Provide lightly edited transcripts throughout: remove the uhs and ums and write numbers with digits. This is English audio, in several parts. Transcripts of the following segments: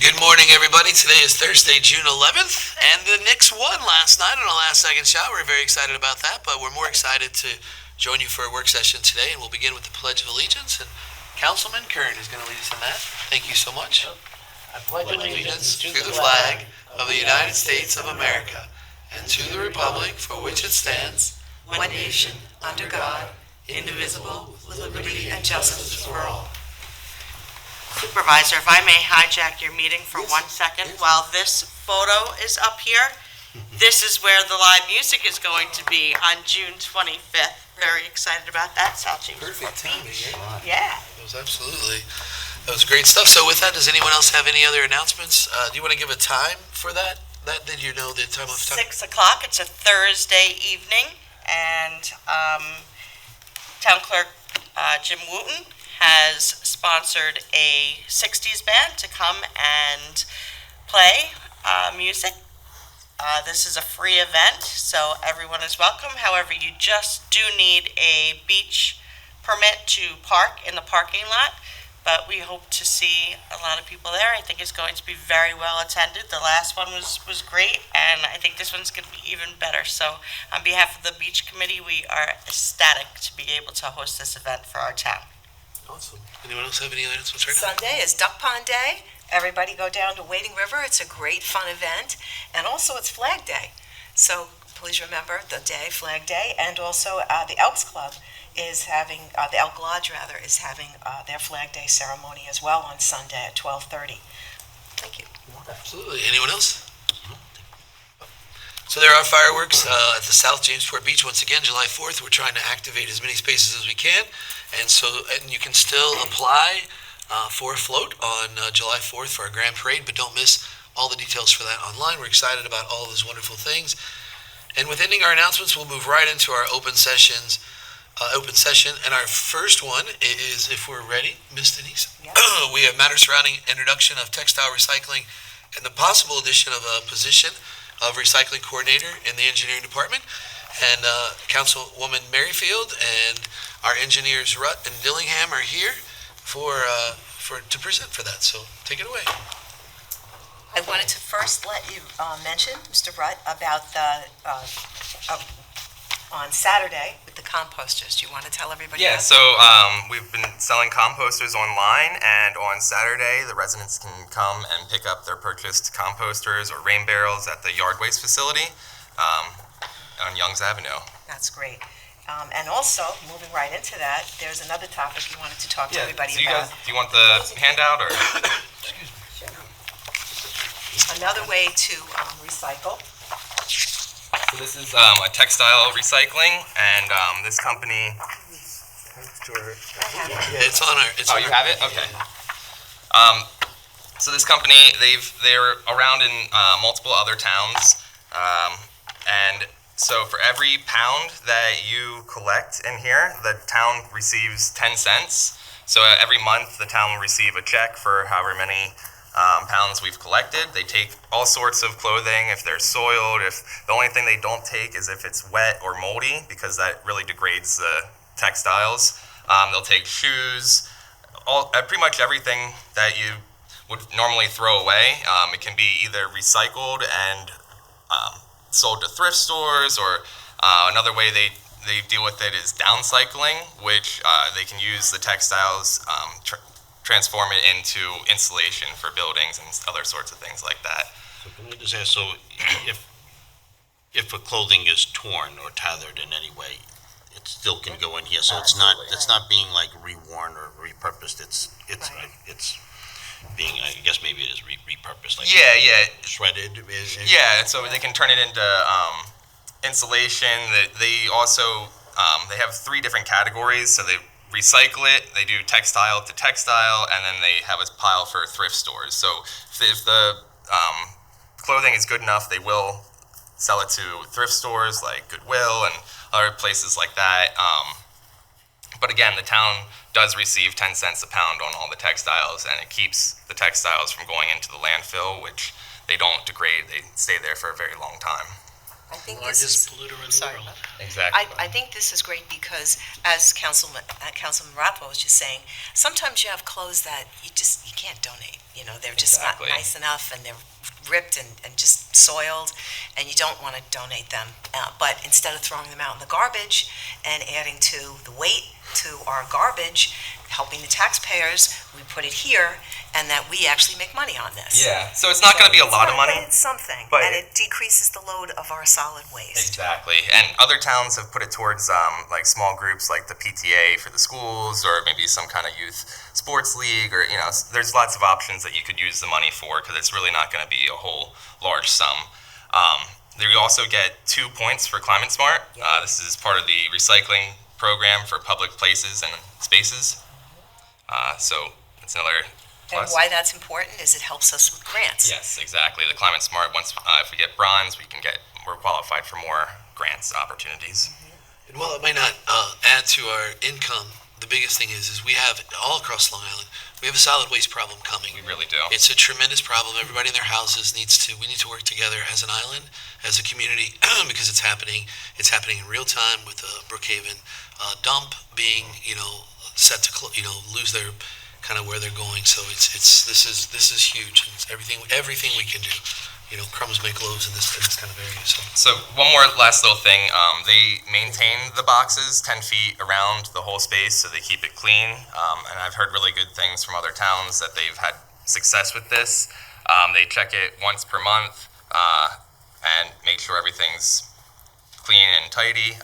Good morning, everybody. Today is Thursday, June 11th, and the Knicks won last night on a last-second shot. We're very excited about that, but we're more excited to join you for a work session today, and we'll begin with the Pledge of Allegiance, and Councilman Kern is going to lead us in that. Thank you so much. I pledge allegiance to the flag of the United States of America and to the republic for which it stands, one nation, under God, indivisible, with liberty and justice for all. Supervisor, if I may hijack your meeting for 1 second while this photo is up here. This is where the live music is going to be on June 25th. Very excited about that, South James. Perfect timing, right? Yeah. That was great stuff. So with that, does anyone else have any other announcements? Do you want to give a time for that? Did you know the time off the top? 6 o'clock. It's a Thursday evening, and Town Clerk Jim Wooten has sponsored a 60s band to come and play music. This is a free event, so everyone is welcome. However, you just do need a beach permit to park in the parking lot, but we hope to see a lot of people there. I think it's going to be very well attended. The last one was great, and I think this one's going to be even better. So on behalf of the beach committee, we are ecstatic to be able to host this event for our town. Awesome. Anyone else have any announcements right now? Sunday is Duck Pond Day. Everybody go down to Wading River. It's a great fun event. And also it's Flag Day. So please remember the day, Flag Day. And also the Elks Club is having, the Elk Lodge rather, is having their Flag Day ceremony as well on Sunday at 12:30. Thank you. Absolutely. Anyone else? So there are fireworks at the South Jamesport Beach once again, July 4th. We're trying to activate as many spaces as we can. And you can still apply for a float on July 4th for our Grand Parade, but don't miss all the details for that online. We're excited about all of those wonderful things. And with ending our announcements, we'll move right into our open session. And our first one is, if we're ready, Ms. Denise. Yep. We have matters surrounding introduction of textile recycling and the possible addition of a position of recycling coordinator in the engineering department. And Councilwoman Merrifield and our engineers RUTT and Dillingham are here to present for that. So take it away. I wanted to first let you mention, Mr. Rutt, about the on Saturday with the composters. Do you want to tell everybody? Yeah, about so we've been selling composters online, and on Saturday the residents can come and pick up their purchased composters or rain barrels at the yard waste facility on Youngs Avenue. That's great. And also, moving right into that, there's another topic you wanted to talk to everybody so you about. guys, do you want the handout or? Another way to recycle. So this is a textile recycling, and this company. It's on our. You have it? Okay. So this company, they're around in multiple other towns, and so for every pound that you collect in here, the town receives 10 cents. So every month, the town will receive a check for however many pounds we've collected. They take all sorts of clothing if they're soiled. If the only thing they don't take is if it's wet or moldy, because that really degrades the textiles. They'll take shoes, pretty much everything that you would normally throw away. It can be either recycled and sold to thrift stores, or another way they deal with it is downcycling, which they can use the textiles, transform it into insulation for buildings and other sorts of things like that. So can I just ask, so if a clothing is torn or tethered in any way, it still can go in here, so it's not being like reworn or repurposed, it's being, I guess maybe it is repurposed, like shredded. Yeah, so they can turn it into insulation. They also they have 3 different categories. So they recycle it, they do textile to textile, and then they have a pile for thrift stores. So if the clothing is good enough, they will sell it to thrift stores like Goodwill and other places like that. But again, the town does receive 10 cents a pound on all the textiles, and it keeps the textiles from going into the landfill, which they don't degrade. They stay there for a very long time. I think this Largest is, polluter in the sorry, world. Exactly. I think this is great because, as Councilman Rothwell was just saying, sometimes you have clothes that you can't donate. You know, they're just Exactly. not nice enough, and they're ripped and just soiled, and you don't want to donate them. But instead of throwing them out in the garbage and adding to the weight to our garbage, helping the taxpayers, we put it here, and that we actually make money on this. Yeah, so it's not going to be a lot of money. But it's something, but and it decreases the load of our solid waste. Exactly, and other towns have put it towards like small groups like the PTA for the schools, or maybe some kind of youth sports league, or there's lots of options that you could use the money for because it's really not going to be a whole large sum. You also get 2 points for Climate Smart. This is part of the recycling program for public places and spaces. So it's another And plus. why that's important is it helps us with grants. Yes, exactly. The Climate Smart. Once if we get bronze, we're qualified for more grants opportunities. And while it might not add to our income, the biggest thing is we have all across Long Island, we have a solid waste problem coming. We really do. It's a tremendous problem. Everybody in their houses we need to work together as an island, as a community, because it's happening in real time with the Brookhaven dump being, set to lose their kind of where they're going. So this is huge. And it's everything we can do. Crumbs make loaves in this kind of area. So one more last little thing. They maintain the boxes 10 feet around the whole space, so they keep it clean. And I've heard really good things from other towns that they've had success with this. They check it once per month and make sure everything's clean and tidy.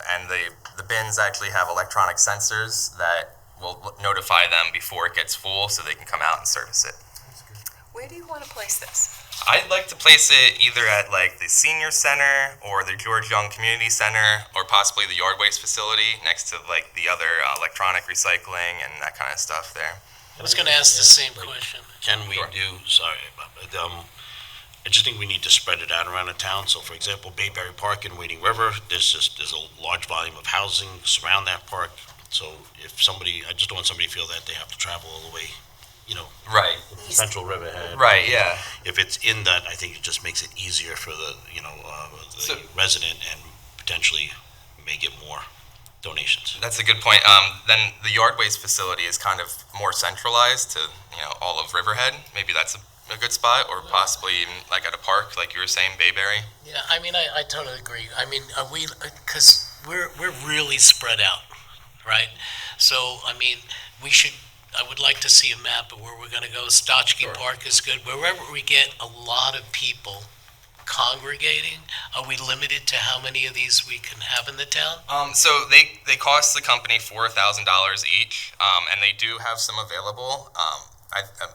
And the bins actually have electronic sensors that will notify them before it gets full, so they can come out and service it. Where do you want to place this? I'd like to place it either at like the senior center or the George Young Community Center, or possibly the yard waste facility next to like the other electronic recycling and that kind of stuff there. I was going to ask the same question. Can we Sure. I just think we need to spread it out around the town. So, for example, Bayberry Park and Wading River, there's a large volume of housing surround that park. So I just don't want somebody to feel that they have to travel all the way, Right. Central Riverhead. Right. Yeah. If it's in that, I think it just makes it easier for the So- resident, and potentially may get more donations. That's a good point. Then the yard waste facility is kind of more centralized to all of Riverhead. Maybe that's a good spot, or possibly even like at a park, like you were saying, Bayberry. Yeah, I totally agree. Because we're really spread out, right? So, I would like to see a map of where we're gonna go. Stotchke Sure. Park is good. Wherever we get a lot of people congregating, are we limited to how many of these we can have in the town? So they cost the company $4,000 each, and they do have some available.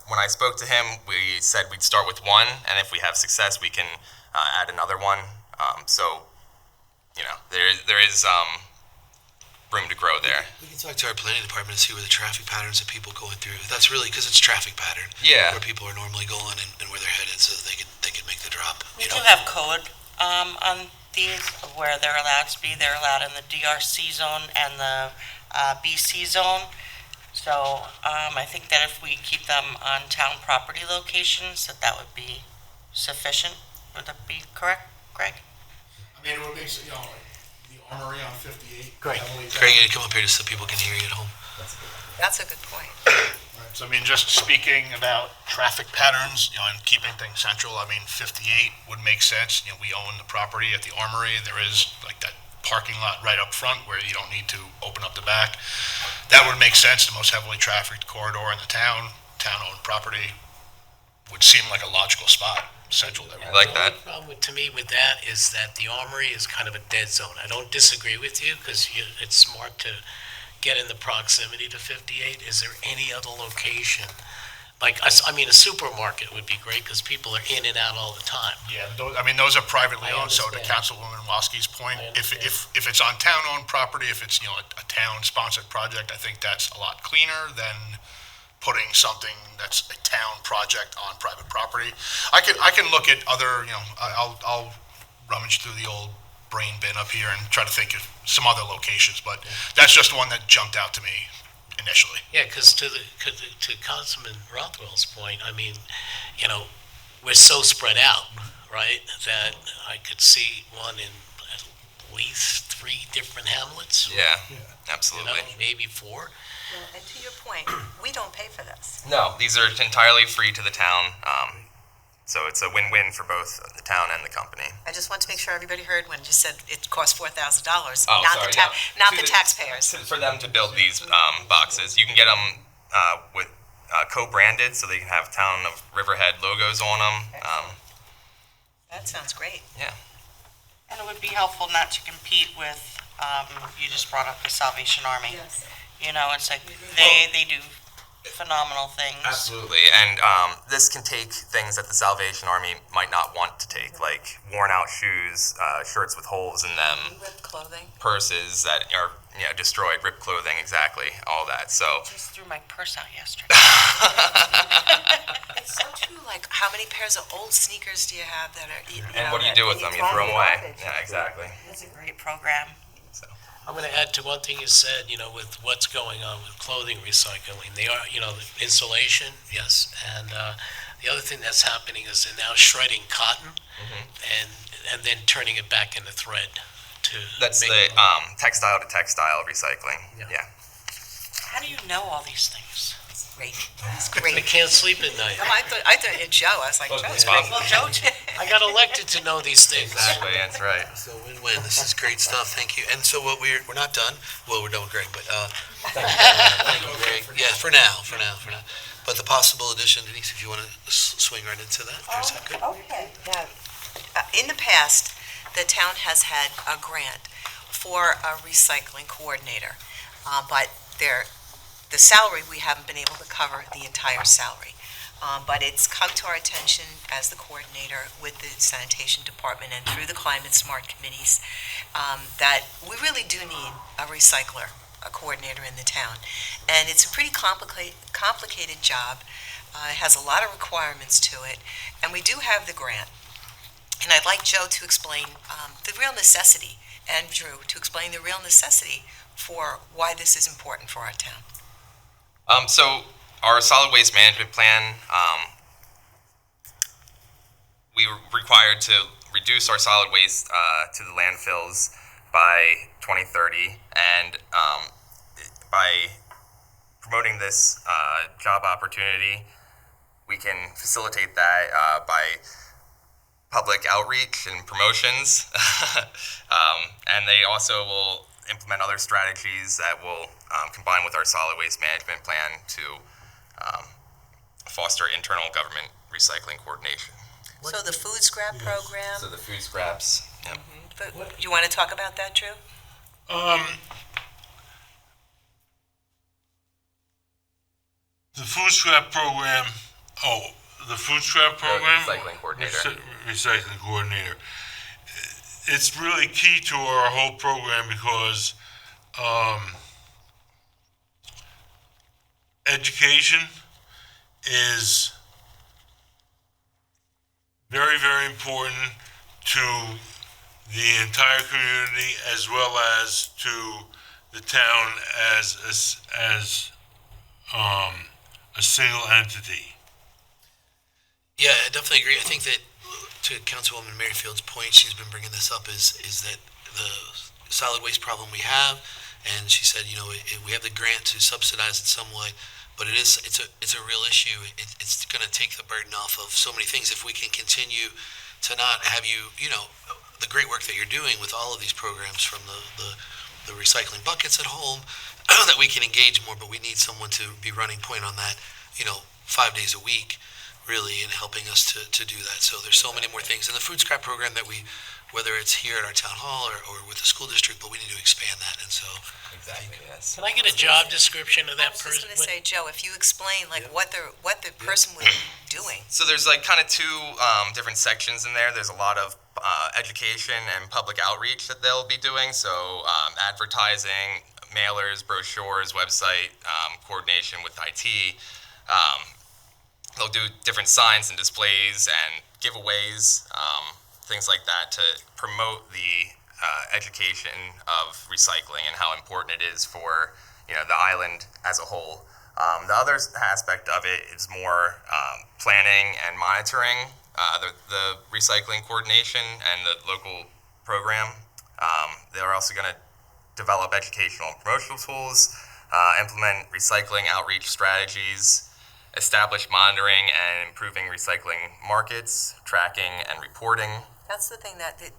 When I spoke to him, we said we'd start with one, and if we have success, we can add another one. There is room to grow there. We can talk to our planning department and see where the traffic patterns of people going through. That's really because it's traffic pattern. Yeah. Where people are normally going and where they're headed, so that they could make the drop. We do have code on these of where they're allowed to be. They're allowed in the DRC zone and the BC zone. So I think that if we keep them on town property locations, that would be sufficient. Would that be correct, Greg? It would make, the Armory on 58. Great. heavily Craig, you come up here just so people can hear you at home. That's a good point. Right, so just speaking about traffic patterns, and keeping things central, 58 would make sense. We own the property at the Armory. There is like that parking lot right up front where you don't need to open up the back. That would make sense. The most heavily trafficked corridor in the town-owned property would seem like a logical spot, central there. I like that. The only problem to me with that is that the Armory is kind of a dead zone. I don't disagree with you, because it's smart to get in the proximity to 58. Is there any other location? Like, a supermarket would be great, because people are in and out all the time. Yeah, those are privately I owned, so to understand. Councilwoman Waski's point, I if understand. it's on town-owned property, if it's, a town-sponsored project, I think that's a lot cleaner than putting something that's a town project on private property. I can look at other, I'll rummage through the old brain bin up here and try to think of some other locations, but that's just one that jumped out to me initially. Yeah, because to Councilman Rothwell's point, we're so spread out, right? That I could see one in at least 3 different hamlets. Yeah, You absolutely. know, maybe 4. Well, and to your point, we don't pay for this. No, these are entirely free to the town, so it's a win-win for both the town and the company. I just want to make sure everybody heard when you said it cost $4,000, Oh, not sorry, the no. not To the the- taxpayers. For them to build these boxes, you can get them with co-branded, so they can have Town of Riverhead logos on them. That sounds great. And it would be helpful not to compete with, you just brought up the Salvation Army. Yes. You know, it's like they do phenomenal things. Absolutely, and this can take things that the Salvation Army might not want to take, like worn-out shoes, shirts with holes in them, Ripped clothing. purses that are destroyed, ripped clothing, exactly, all that. So Just threw my purse out yesterday. It's so true, like, how many pairs of old sneakers do you have that are, and what do you do with them? You throw them away. Yeah, exactly. It's a great program. I'm going to add to one thing you said, with what's going on with clothing recycling. They are, the insulation, yes. And the other thing that's happening is they're now shredding cotton and then turning it back into thread to That's make the textile to textile recycling. Yeah. How do you know all these things? Great. It's I great. can't sleep at night. No, I thought Joe, I was like, Joe's great. Well, Joe, I got elected to know these things. Exactly, that's right. So win-win. This is great stuff. Thank you. And so what we're not done. Well, we're done with Greg, but thank you, Greg. Yeah, for now. But the possible addition, Denise, if you want to swing right into that for a second. Okay. Now, in the past, the town has had a grant for a recycling coordinator, but the salary, we haven't been able to cover the entire salary. But it's come to our attention as the coordinator with the sanitation department and through the climate smart committees that we really do need a recycler, a coordinator in the town. And it's a pretty complicated job. It has a lot of requirements to it, and we do have the grant. And I'd like Joe to explain the real necessity, and Drew to explain the real necessity for why this is important for our town. So our solid waste management plan, we were required to reduce our solid waste to the landfills by 2030, and by promoting this job opportunity, we can facilitate that by public outreach and promotions, and they also will implement other strategies that will combine with our solid waste management plan to foster internal government recycling coordination. So the food scrap program, So the food scraps. Yep. do you want to talk about that, Drew? The food scrap program, the food scrap program? recycling coordinator. Recycling coordinator. It's really key to our whole program because education is very, very important to the entire community as well as to the town as a single entity. Yeah, I definitely agree. I think that to Councilwoman Merrifield's point, she's been bringing this up, is that the solid waste problem we have, and she said, we have the grant to subsidize it somewhat, but it's a real issue. It's going to take the burden off of so many things if we can continue to not have the great work that you're doing with all of these programs from the recycling buckets at home, that we can engage more, but we need someone to be running point on that, 5 days a week, really, in helping us to do that. So there's so many more things. And the food scrap program that whether it's here at our town hall or with the school district, but we need to expand that. And so Exactly, yes. Can I get a job description of I that was just person? going to say, Joe, if you explain what the person would be doing. So there's kind of two different sections in there. There's a lot of education and public outreach that they'll be doing. So advertising, mailers, brochures, website, coordination with IT. They'll do different signs and displays and giveaways, things like that to promote the education of recycling and how important it is for the island as a whole. The other aspect of it is more planning and monitoring the recycling coordination and the local program. They're also going to develop educational and promotional tools, implement recycling outreach strategies, establish monitoring and improving recycling markets, tracking and reporting. That's the thing that it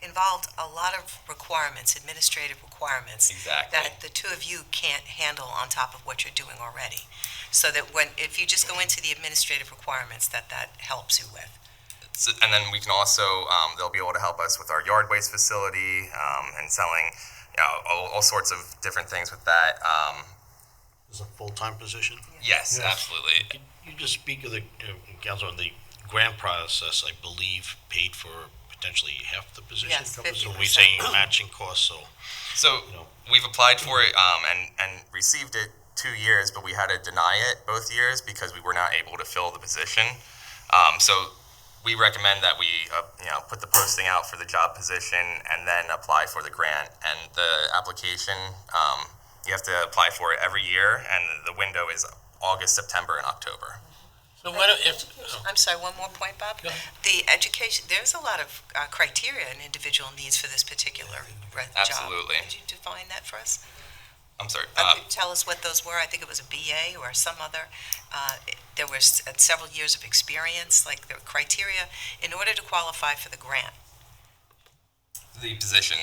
involved a lot of requirements, administrative requirements. Exactly. That the two of you can't handle on top of what you're doing already. So that if you just go into the administrative requirements, that helps you with. And then we can also, they'll be able to help us with our yard waste facility and selling, all sorts of different things with that. Is it a full-time position? Yes, absolutely. Could you just speak of the, Councilor, the grant process, I believe, paid for potentially half the position? Yes, So 50%. we saying matching costs, so, So we've applied for it and received it 2 years, but we had to deny it both years because we were not able to fill the position. So we recommend that we put the posting out for the job position and then apply for the grant. And the application, you have to apply for it every year, and the window is August, September, and October. So what if, I'm sorry, one more point, Bob. Go ahead. The education, there's a lot of criteria an individual needs for this particular job. Absolutely. Could you define that for us? I'm sorry. Tell us what those were. I think it was a BA or some other. There was several years of experience, like the criteria, in order to qualify for the grant. The position,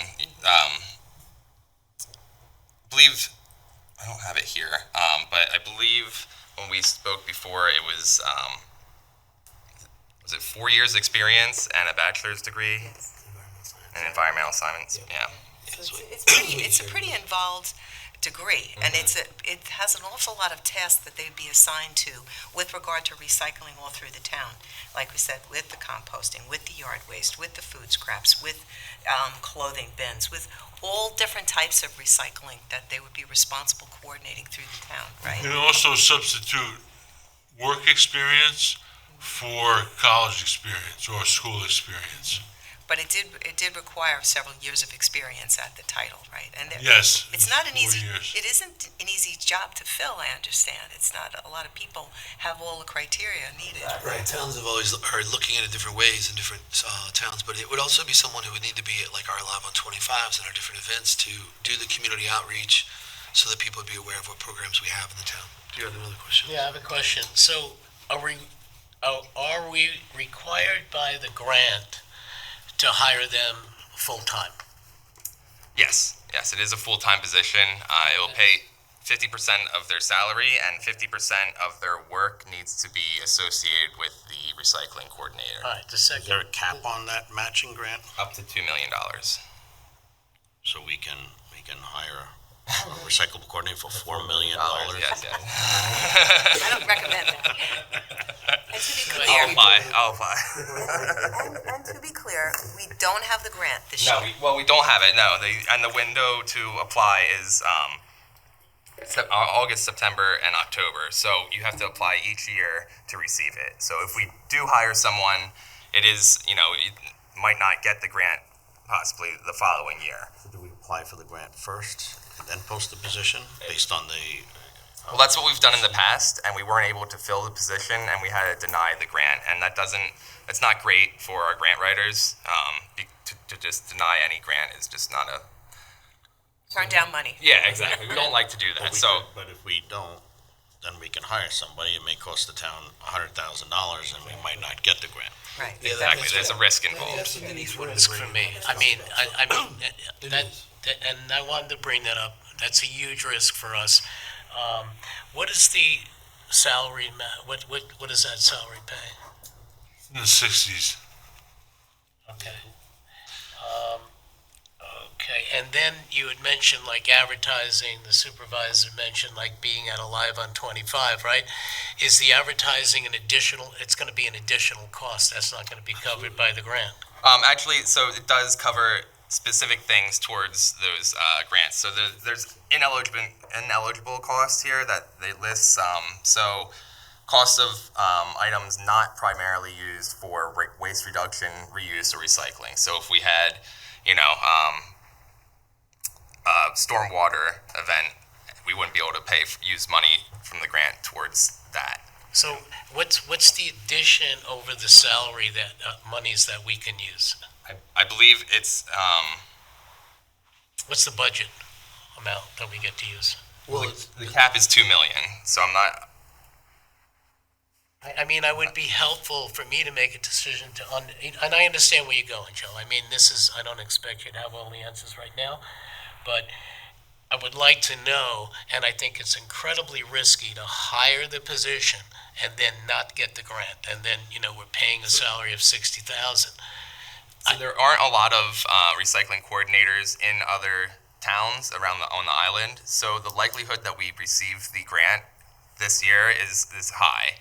believe, I don't have it here, but I believe when we spoke before, it was it 4 years experience and a bachelor's degree in environmental science? Yeah. So it's a pretty involved degree, and it has an awful lot of tasks that they'd be assigned to with regard to recycling all through the town. Like we said, with the composting, with the yard waste, with the food scraps, with clothing bins, with all different types of recycling that they would be responsible coordinating through the town, right? You can also substitute work experience for college experience or school experience. But it did require several years of experience at the title, right? And Yes. it's not an 4 easy. years. It isn't an easy job to fill. I understand. It's not a lot of people have all the criteria needed. Right, towns have always are looking at it different ways in different towns, but it would also be someone who would need to be at like our Live on 25s and our different events to do the community outreach so that people would be aware of what programs we have in the town. Do you have another question? yeah, I have a question. So are we required by the grant to hire them full-time? Yes, it is a full-time position. It will pay 50% of their salary, and 50% of their work needs to be associated with the recycling coordinator. All right, the is second. there a cap on that matching grant? Up to $2 million. So we can hire a recyclable coordinator for $4 million? Yes. I don't recommend that. And to be clear, I'll apply. and to be clear, we don't have the grant this No, year. we don't have it, no. And the window to apply is August, September, and October. So you have to apply each year to receive it. So if we do hire someone, it is, you might not get the grant possibly the following year. So do we apply for the grant first and then post the position based on the? Well, that's what we've done in the past, and we weren't able to fill the position, and we had to deny the grant. And it's not great for our grant writers. To just deny any grant is just not a... Turn down money. Yeah, exactly. We don't like to do that. But if we don't, then we can hire somebody. It may cost the town $100,000, and we might not get the grant. Right. Exactly, there's a risk involved. Risk for me. I mean, and I wanted to bring that up. That's a huge risk for us. What is the salary, what does that salary pay? In the 60s. Okay. Okay, and then you had mentioned like advertising, the supervisor mentioned like being at a Live on 25, right? Is the advertising it's going to be an additional cost, that's not going to be covered by the grant? Actually, so it does cover specific things towards those grants. So there's ineligible costs here that they list. So cost of items not primarily used for waste reduction, reuse, or recycling. So if we had, stormwater event, we wouldn't be able to use money from the grant towards that. So what's the addition over the salary that, monies that we can use? I believe it's, What's the budget amount that we get to use? Well, the cap is 2 million, so I'm not, I mean, it would be helpful for me to make a decision and I understand where you're going, Joe. I mean, I don't expect you to have all the answers right now, but I would like to know, and I think it's incredibly risky to hire the position and then not get the grant, and then, we're paying a salary of $60,000. so there aren't a lot of recycling coordinators in other towns on the island, so the likelihood that we receive the grant this year is high.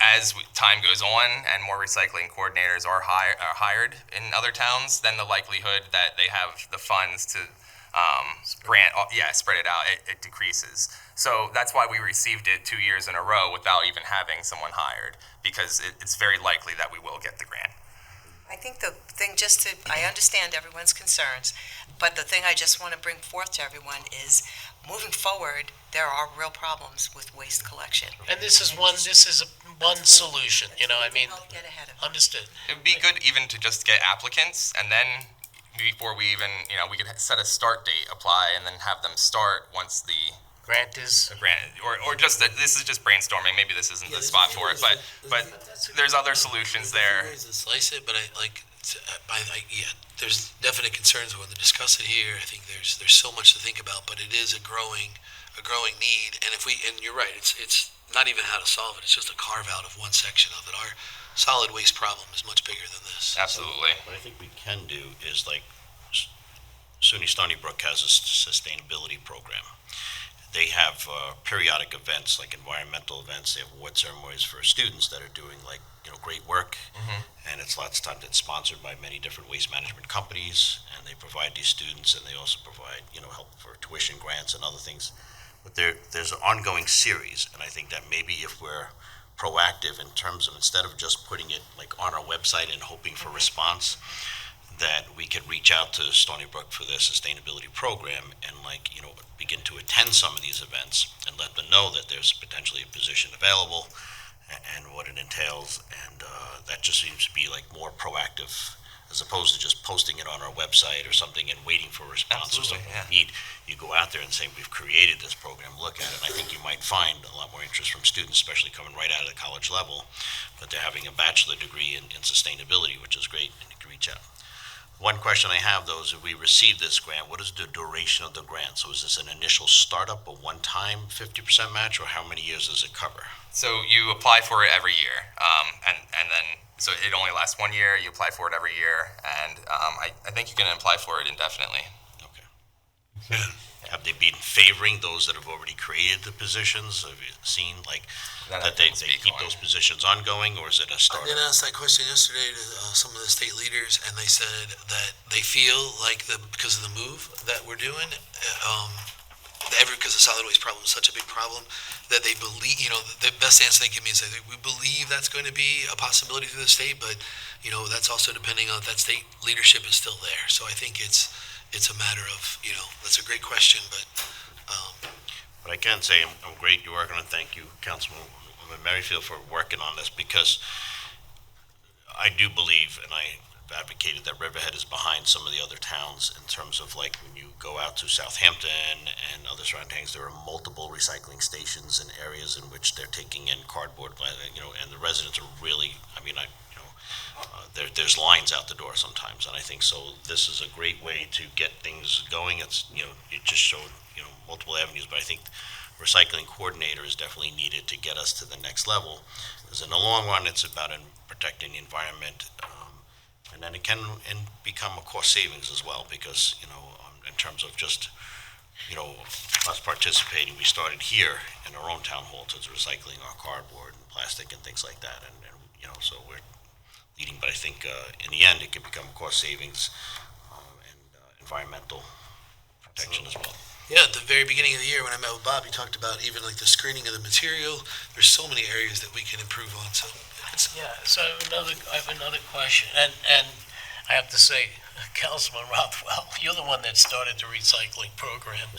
As time goes on and more recycling coordinators are hired in other towns, then the likelihood that they have the funds to spread it out, it decreases. So that's why we received it 2 years in a row without even having someone hired, because it's very likely that we will get the grant. I think the thing I understand everyone's concerns, but the thing I just want to bring forth to everyone is, moving forward, there are real problems with waste collection. And this is one solution, I mean, Help get ahead of it. understood. It would be good even to just get applicants, and then before we even, we could set a start date, apply, and then have them start once the Grant is, grant, or just that this is just brainstorming. Maybe this isn't the spot for it, but there's other solutions there. Ways to slice it, but there's definite concerns when they discuss it here. I think there's so much to think about, but it is a growing need. And you're right, it's not even how to solve it. It's just a carve out of one section of it. Our solid waste problem is much bigger than this. Absolutely. What I think we can do is SUNY Stony Brook has a sustainability program. They have periodic events, like environmental events. They have award ceremonies for students that are doing great work. And it's lots of times it's sponsored by many different waste management companies, and they provide these students, and they also provide help for tuition grants and other things. But there's an ongoing series, and I think that maybe if we're proactive in terms of, instead of just putting it on our website and hoping for response, that we could reach out to Stony Brook for their sustainability program and begin to attend some of these events and let them know that there's potentially a position available and what it entails, and that just seems to be more proactive as opposed to just posting it on our website or something and waiting for a response. Absolutely, or something. You go out there and say, we've created this program, look at it. I think you might find a lot more interest from students, especially coming right out of the college level, that they're having a bachelor degree in sustainability, which is great, and you can reach out. One question I have, though, is if we receive this grant, what is the duration of the grant? So is this an initial startup, a one-time 50% match, or how many years does it cover? So you apply for it every year, and then so it only lasts 1 year. You apply for it every year, and I think you can apply for it indefinitely. Okay. Have they been favoring those that have already created the positions? Have you seen that they keep those positions ongoing, or is it a I startup? did ask that question yesterday to some of the state leaders, and they said that they feel like because of the move that we're doing, because the solid waste problem is such a big problem, that they believe, the best answer they give me is we believe that's going to be a possibility through the state, but that's also depending on if that state leadership is still there. So I think it's a matter of, that's a great question, but. But I can say I'm great you're working on. Thank you, Councilman Merrifield, for working on this, because I do believe, and I advocated, that Riverhead is behind some of the other towns in terms of when you go out to Southampton and other surroundings, there are multiple recycling stations in areas in which they're taking in cardboard, and the residents are really, there's lines out the door sometimes, and I think so. This is a great way to get things going. It's it just showed multiple avenues, but I think recycling coordinator is definitely needed to get us to the next level. Because in the long run, it's about protecting the environment, and then it can become a cost savings as well. Because in terms of just us participating, we started here in our own town hall to recycling our cardboard and plastic and things like that, and so we're leading, but I think in the end it can become cost savings and environmental protection as well. Yeah, at the very beginning of the year when I met with Bob, he talked about even the screening of the material. There's so many areas that we can improve on. So so I have another question, and I have to say, Councilman Rothwell, you're the one that started the recycling program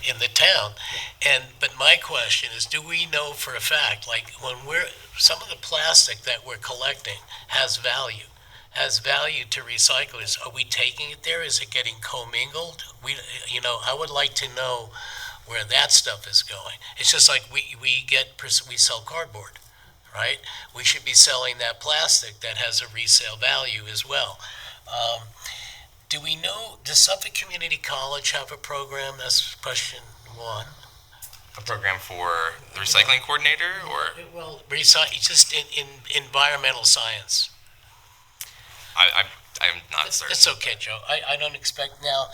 in the town. But my question is, do we know for a fact, like some of the plastic that we're collecting has value to recyclers. Are we taking it there? Is it getting commingled? I would like to know where that stuff is going. It's just like we sell cardboard, right? We should be selling that plastic that has a resale value as well. Do we know, does Suffolk Community College have a program? That's question one. A program for the recycling coordinator, or? Well, just in environmental science. I'm not certain. It's okay, Joe. I don't expect. Now,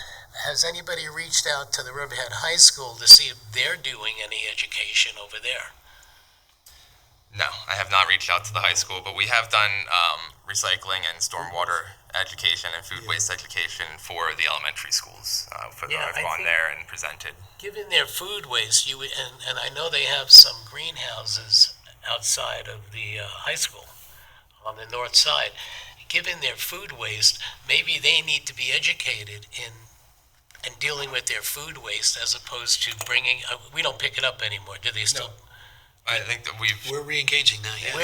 has anybody reached out to the Riverhead High School to see if they're doing any education over there? No, I have not reached out to the high school, but we have done recycling and stormwater education and food waste education for the elementary schools. I've gone there and presented. Given their food waste, and I know they have some greenhouses outside of the high school on the north side. Given their food waste, maybe they need to be educated in dealing with their food waste as opposed to bringing. We don't pick it up anymore, do they still? No. I think that we're re-engaging now. Yeah.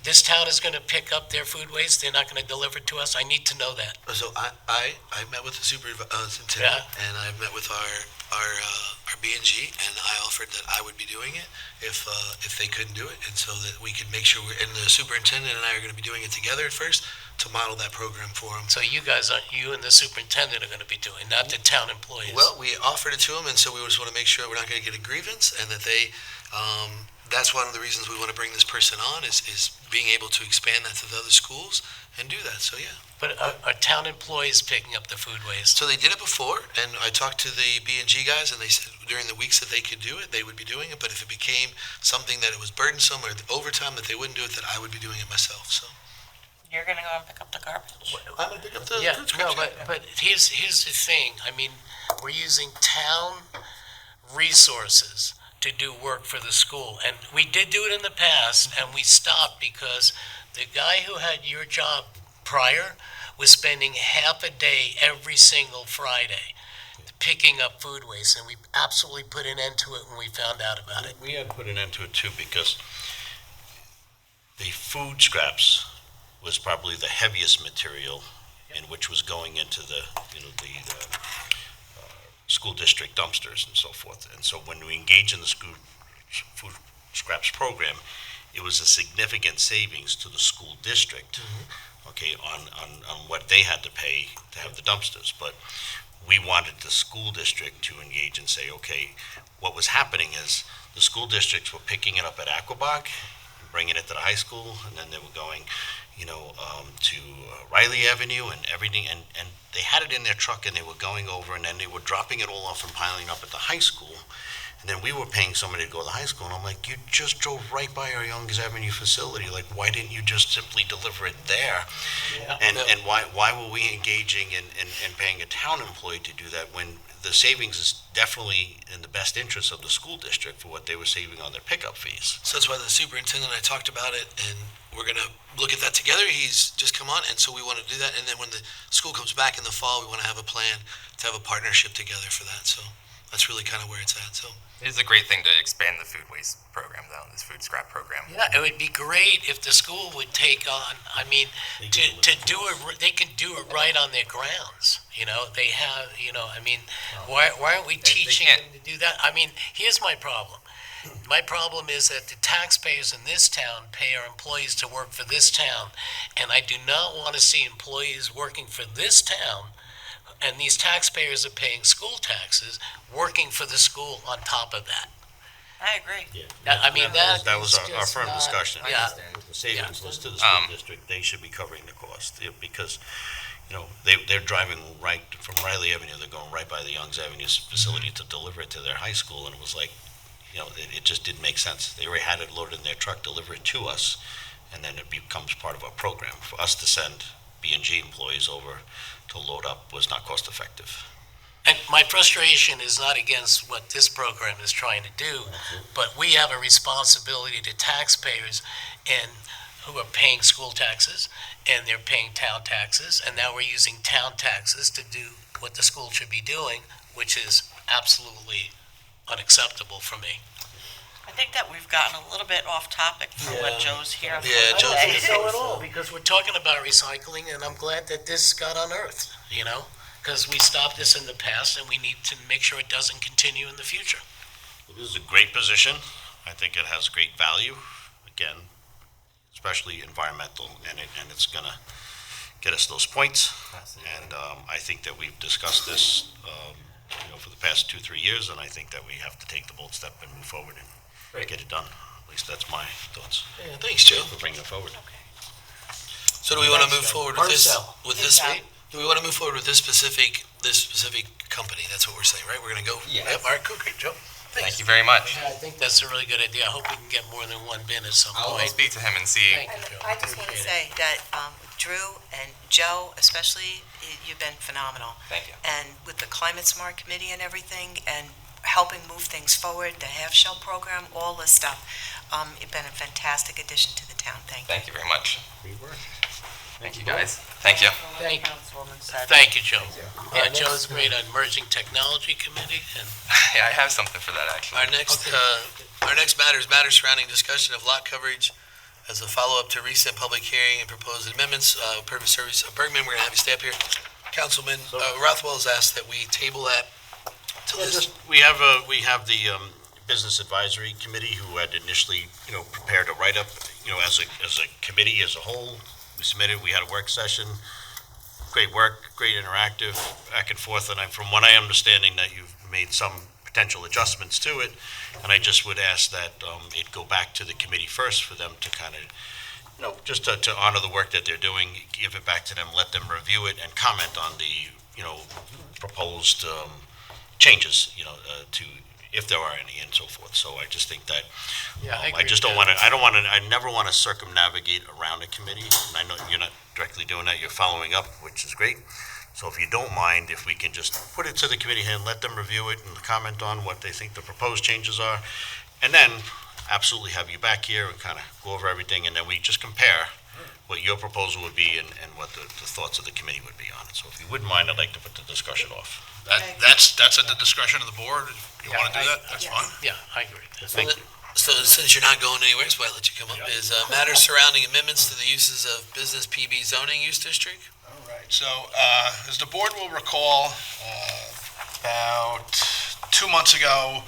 This town is gonna pick up their food waste. They're not gonna deliver it to us. I need to know that. So I met with the superintendent, and I met with our B&G, and I offered that I would be doing it if they couldn't do it, and so that we could make sure. And the superintendent and I are going to be doing it together at first to model that program for them. So you and the superintendent are going to be doing, not the town employees. Well, we offered it to them, and so we just want to make sure we're not going to get a grievance, and that they. That's one of the reasons we want to bring this person on is being able to expand that to the other schools and do that. So yeah. But are town employees picking up the food waste? So they did it before, and I talked to the B&G guys, and they said during the weeks that they could do it, they would be doing it. But if it became something that it was burdensome or overtime that they wouldn't do it, that I would be doing it myself. So. You're gonna go and pick up the garbage. I'm gonna pick up the food no, scraps. but here's the thing. I mean, we're using town resources to do work for the school, and we did do it in the past, and we stopped because the guy who had your job prior was spending half a day every single Friday picking up food waste, and we absolutely put an end to it when we found out about it. We had put an end to it too because the food scraps was probably the heaviest material in which was going into the school district dumpsters and so forth. And so when we engage in the school food scraps program, it was a significant savings to the school district, okay, on what they had to pay to have the dumpsters. But we wanted the school district to engage and say, okay, what was happening is the school districts were picking it up at Aquabog, bringing it to the high school, and then they were going, to Riley Avenue and everything, and they had it in their truck and they were going over, and then they were dropping it all off and piling up at the high school. And then we were paying somebody to go to the high school, and I'm like, you just drove right by our Young's Avenue facility. Like, why didn't you just simply deliver it there? Yeah. And why were we engaging in paying a town employee to do that when the savings is definitely in the best interest of the school district for what they were saving on their pickup fees? So that's why the superintendent and I talked about it, and we're going to look at that together. He's just come on, and so we want to do that. And then when the school comes back in the fall, we want to have a plan to have a partnership together for that. So that's really kind of where it's at. So it is a great thing to expand the food waste program, though, this food scrap program. Yeah, it would be great if the school would take on, I mean, to do it, they can do it right on their grounds. They have, why aren't we teaching them to do that? I mean, here's my problem. My problem is that the taxpayers in this town pay our employees to work for this town, and I do not want to see employees working for this town, and these taxpayers are paying school taxes, working for the school on top of that. I agree. Yeah, I mean, that was is our just firm not- discussion. Yeah. The savings was to the school district, they should be covering the cost, because, they're driving right from Riley Avenue, they're going right by the Young's Avenue facility to deliver it to their high school, and it was like, it just didn't make sense. They already had it loaded in their truck, deliver it to us, and then it becomes part of our program. For us to send B&G employees over to load up was not cost effective. And my frustration is not against what this program is trying to do, but we have a responsibility to taxpayers, and who are paying school taxes, and they're paying town taxes, and now we're using town taxes to do what the school should be doing, which is absolutely unacceptable for me. I think that we've gotten a little bit off topic for what Joe's here for Yeah, Joe's today. here. So at all, because we're talking about recycling, and I'm glad that this got unearthed, you know? Because we stopped this in the past, and we need to make sure it doesn't continue in the future. This is a great position. I think it has great value, again, especially environmental, and it's gonna get us those points. And I think that we've discussed this, for the past 2-3 years, and I think that we have to take the bold step and move forward and get it done. At least that's my thoughts. Yeah, thanks, Joe. For bringing it forward. So do we want to move forward with this? Marcel. Do we want to move forward with this specific company? That's what we're saying, right? We're going to go. Yes. Yep, all right, cool, great, Joe. Thank you very much. I think that's a really good idea. I hope we can get more than one bin at some I'll point. speak to him and see. Thank you, And Joe. I just want to Appreciate it. say that Drew and Joe especially, you've been phenomenal. Thank you. And with the Climate Smart Committee and everything, and helping move things forward, the half-shell program, all this stuff, you've been a fantastic addition to the town. Thank you. Thank you very much. Thank you, guys. Thank you. Thank you. Councilwoman said. Thank you, Joe. Yeah, Joe's great on Emerging Technology Committee, and Yeah, I have something for that, actually. Our next matters surrounding discussion of lot coverage as a follow-up to recent public hearing and proposed amendments. Purpose Service, Bergman, we're going to have you stay up here. Councilman Rothwell has asked that we table that to this. We have the Business Advisory Committee who had initially, prepared a write-up, as a committee as a whole. We submitted, we had a work session, great work, great interactive, back and forth, and from what I understanding that you've made some potential adjustments to it, and I just would ask that it go back to the committee first for them to kind of, just to honor the work that they're doing, give it back to them, let them review it, and comment on the, proposed changes, to, if there are any, and so forth. So I just think that, yeah, I I agree just with don't that. want to, I never want to circumnavigate around a committee, and I know you're not directly doing that, you're following up, which is great. So if you don't mind, if we can just put it to the committee and let them review it and comment on what they think the proposed changes are, and then absolutely have you back here and kind of go over everything, and then we just compare what your proposal would be and what the thoughts of the committee would be on it. So if you wouldn't mind, I'd like to put the discussion off. That's at the discretion of the board. If you want to do that, that's fine. Yeah, I agree with that. Thank you. So since you're not going anywhere, so I'll let you come up, is matters surrounding amendments to the uses of business PB zoning use district. All right, so as the board will recall, about 2 months ago,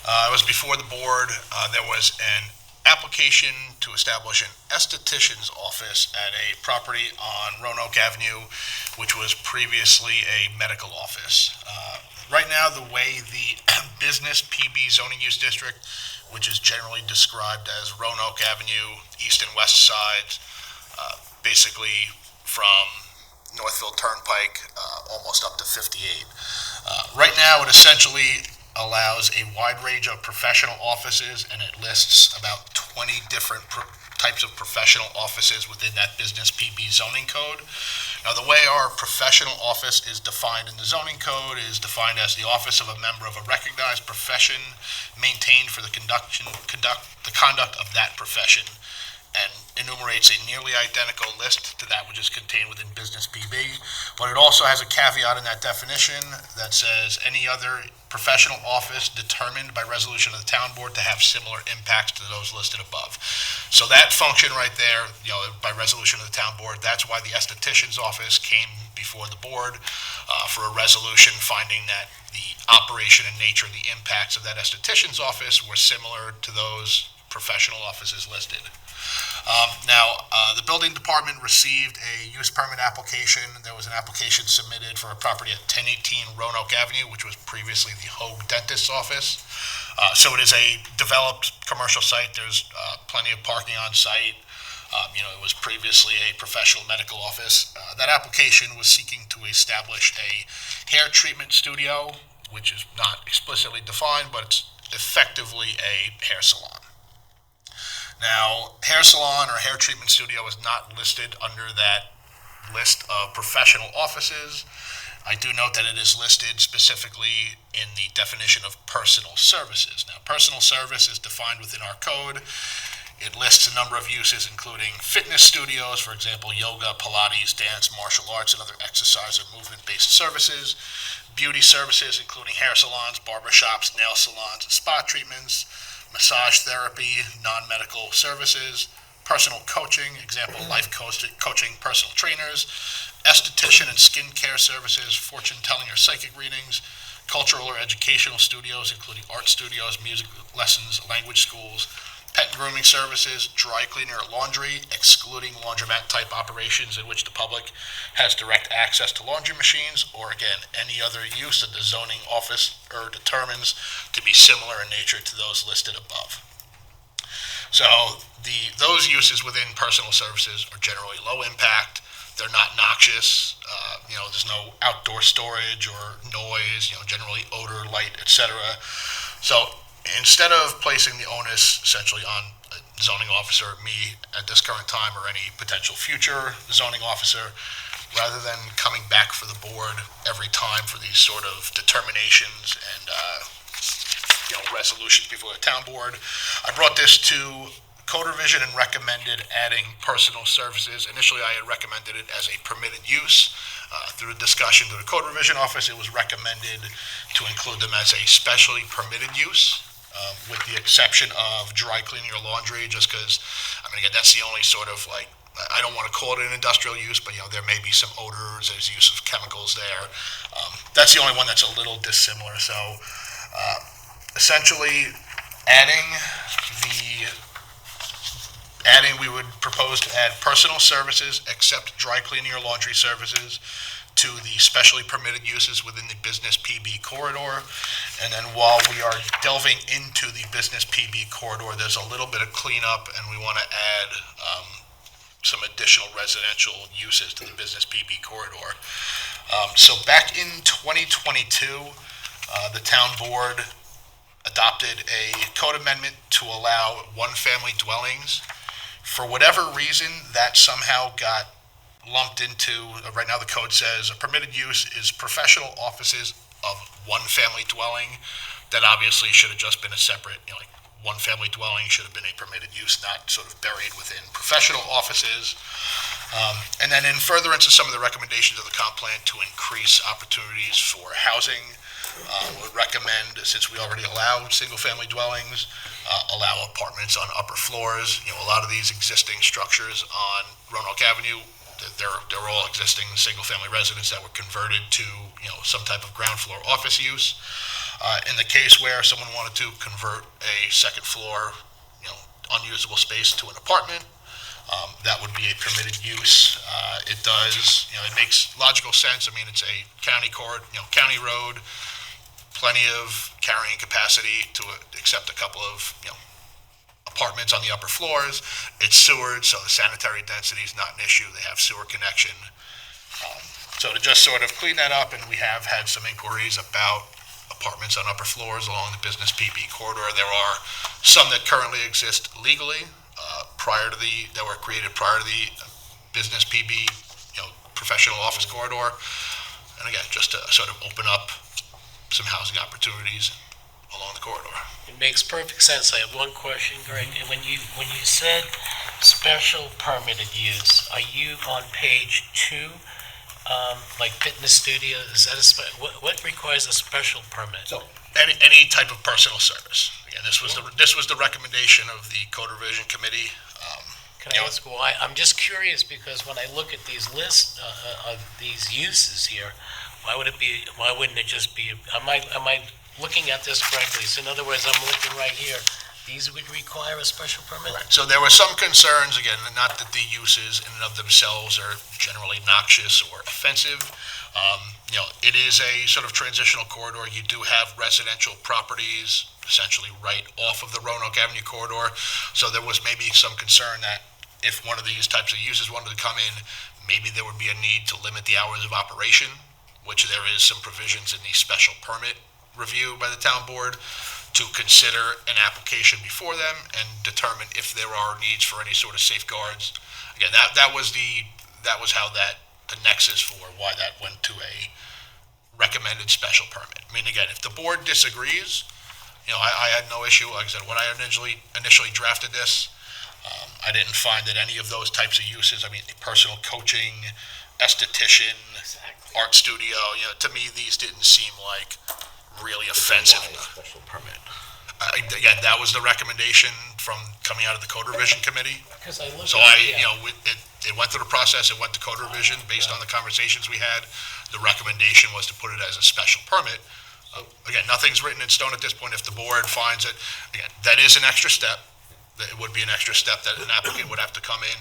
it was before the board, there was an application to establish an esthetician's office at a property on Roanoke Avenue, which was previously a medical office. Right now, the way the business PB zoning use district, which is generally described as Roanoke Avenue, east and west sides, basically from Northfield Turnpike, almost up to 58. Right now, it essentially allows a wide range of professional offices, and it lists about 20 different types of professional offices within that business PB zoning code. Now, the way our professional office is defined in the zoning code is defined as the office of a member of a recognized profession maintained for the conduct of that profession, and enumerates a nearly identical list to that which is contained within business PB. But it also has a caveat in that definition that says any other professional office determined by resolution of the town board to have similar impacts to those listed above. So that function right there, by resolution of the town board, that's why the esthetician's office came before the board for a resolution finding that the operation and nature of the impacts of that esthetician's office were similar to those professional offices listed. Now, the building department received a use permit application. There was an application submitted for a property at 1018 Roanoke Avenue, which was previously the Hoag Dentist's office. So it is a developed commercial site. There's plenty of parking on site. It was previously a professional medical office. That application was seeking to establish a hair treatment studio, which is not explicitly defined, but it's effectively a hair salon. Now, hair salon or hair treatment studio is not listed under that list of professional offices. I do note that it is listed specifically in the definition of personal services. Now, personal service is defined within our code It lists a number of uses, including fitness studios, for example, yoga, Pilates, dance, martial arts, and other exercise or movement-based services. Beauty services, including hair salons, barber shops, nail salons, and spa treatments. Massage therapy, non-medical services. Personal coaching, example, life coaching, personal trainers. Esthetician and skincare services, fortune-telling or psychic readings. Cultural or educational studios, including art studios, music lessons, language schools. Pet grooming services, dry cleaner, laundry, excluding laundromat-type operations in which the public has direct access to laundry machines, or again, any other use that the zoning office determines to be similar in nature to those listed above. So those uses within personal services are generally low impact. They're not noxious. There's no outdoor storage or noise. Generally odor, light, etc. So instead of placing the onus essentially on a zoning officer, me at this current time, or any potential future zoning officer, rather than coming back for the board every time for these sort of determinations and resolutions before the town board, I brought this to code revision and recommended adding personal services. Initially, I had recommended it as a permitted use. Through discussion to the code revision office, it was recommended to include them as a specially permitted use. With the exception of dry cleaning or laundry, just because, again, that's the only sort of I don't want to call it an industrial use, but there may be some odors, there's use of chemicals there. That's the only one that's a little dissimilar. So essentially, we would propose to add personal services except dry cleaning or laundry services to the specially permitted uses within the business PB corridor. And then while we are delving into the business PB corridor, there's a little bit of cleanup, and we want to add some additional residential uses to the business PB corridor. So back in 2022, the town board adopted a code amendment to allow one-family dwellings. For whatever reason, that somehow got lumped into, right now the code says a permitted use is professional offices of one-family dwelling. That obviously should have just been a separate, one-family dwelling should have been a permitted use, not sort of buried within professional offices. And then in furtherance of some of the recommendations of the comp plan to increase opportunities for housing, would recommend, since we already allow single-family dwellings, allow apartments on upper floors. A lot of these existing structures on Roanoke Avenue, they're all existing single-family residents that were converted to some type of ground floor office use. In the case where someone wanted to convert a second floor, unusable space to an apartment, that would be a permitted use. It does, it makes logical sense. It's a county road, plenty of carrying capacity to accept a couple of, apartments on the upper floors. It's sewered, so the sanitary density is not an issue. They have sewer connection. So to just sort of clean that up, and we have had some inquiries about apartments on upper floors along the business PB corridor. There are some that currently exist legally, that were created prior to the business PB, professional office corridor. And again, just to sort of open up some housing opportunities along the corridor. It makes perfect sense. I have one question, Greg. When you said special permitted use, are you on page 2? Like fitness studio, is that what requires a special permit? So any type of personal service. Again, this was the recommendation of the code revision committee. Can I ask why? I'm just curious because when I look at these lists of these uses here, why wouldn't it just be? Am I looking at this correctly? So in other words, I'm looking right here. These would require a special permit? Right. So there were some concerns, again, not that the uses in and of themselves are generally noxious or offensive. It is a sort of transitional corridor. You do have residential properties essentially right off of the Roanoke Avenue corridor. So there was maybe some concern that if one of these types of uses wanted to come in, maybe there would be a need to limit the hours of operation, which there is some provisions in the special permit review by the town board to consider an application before them and determine if there are needs for any sort of safeguards. Again, that was how the nexus for why that went to a recommended special permit. Again, if the board disagrees, I had no issue. Like I said, when I initially drafted this, I didn't find that any of those types of uses, I mean, personal coaching, esthetician, art studio, to me, these didn't seem like really offensive. Special permit. Again, that was the recommendation from coming out of the code revision committee. Because I look So at, it went through the process, it went to code revision based on the conversations we had. The recommendation was to put it as a special permit. Again, nothing's written in stone at this point. If the board finds it, again, that is an extra step. It would be an extra step that an applicant would have to come in.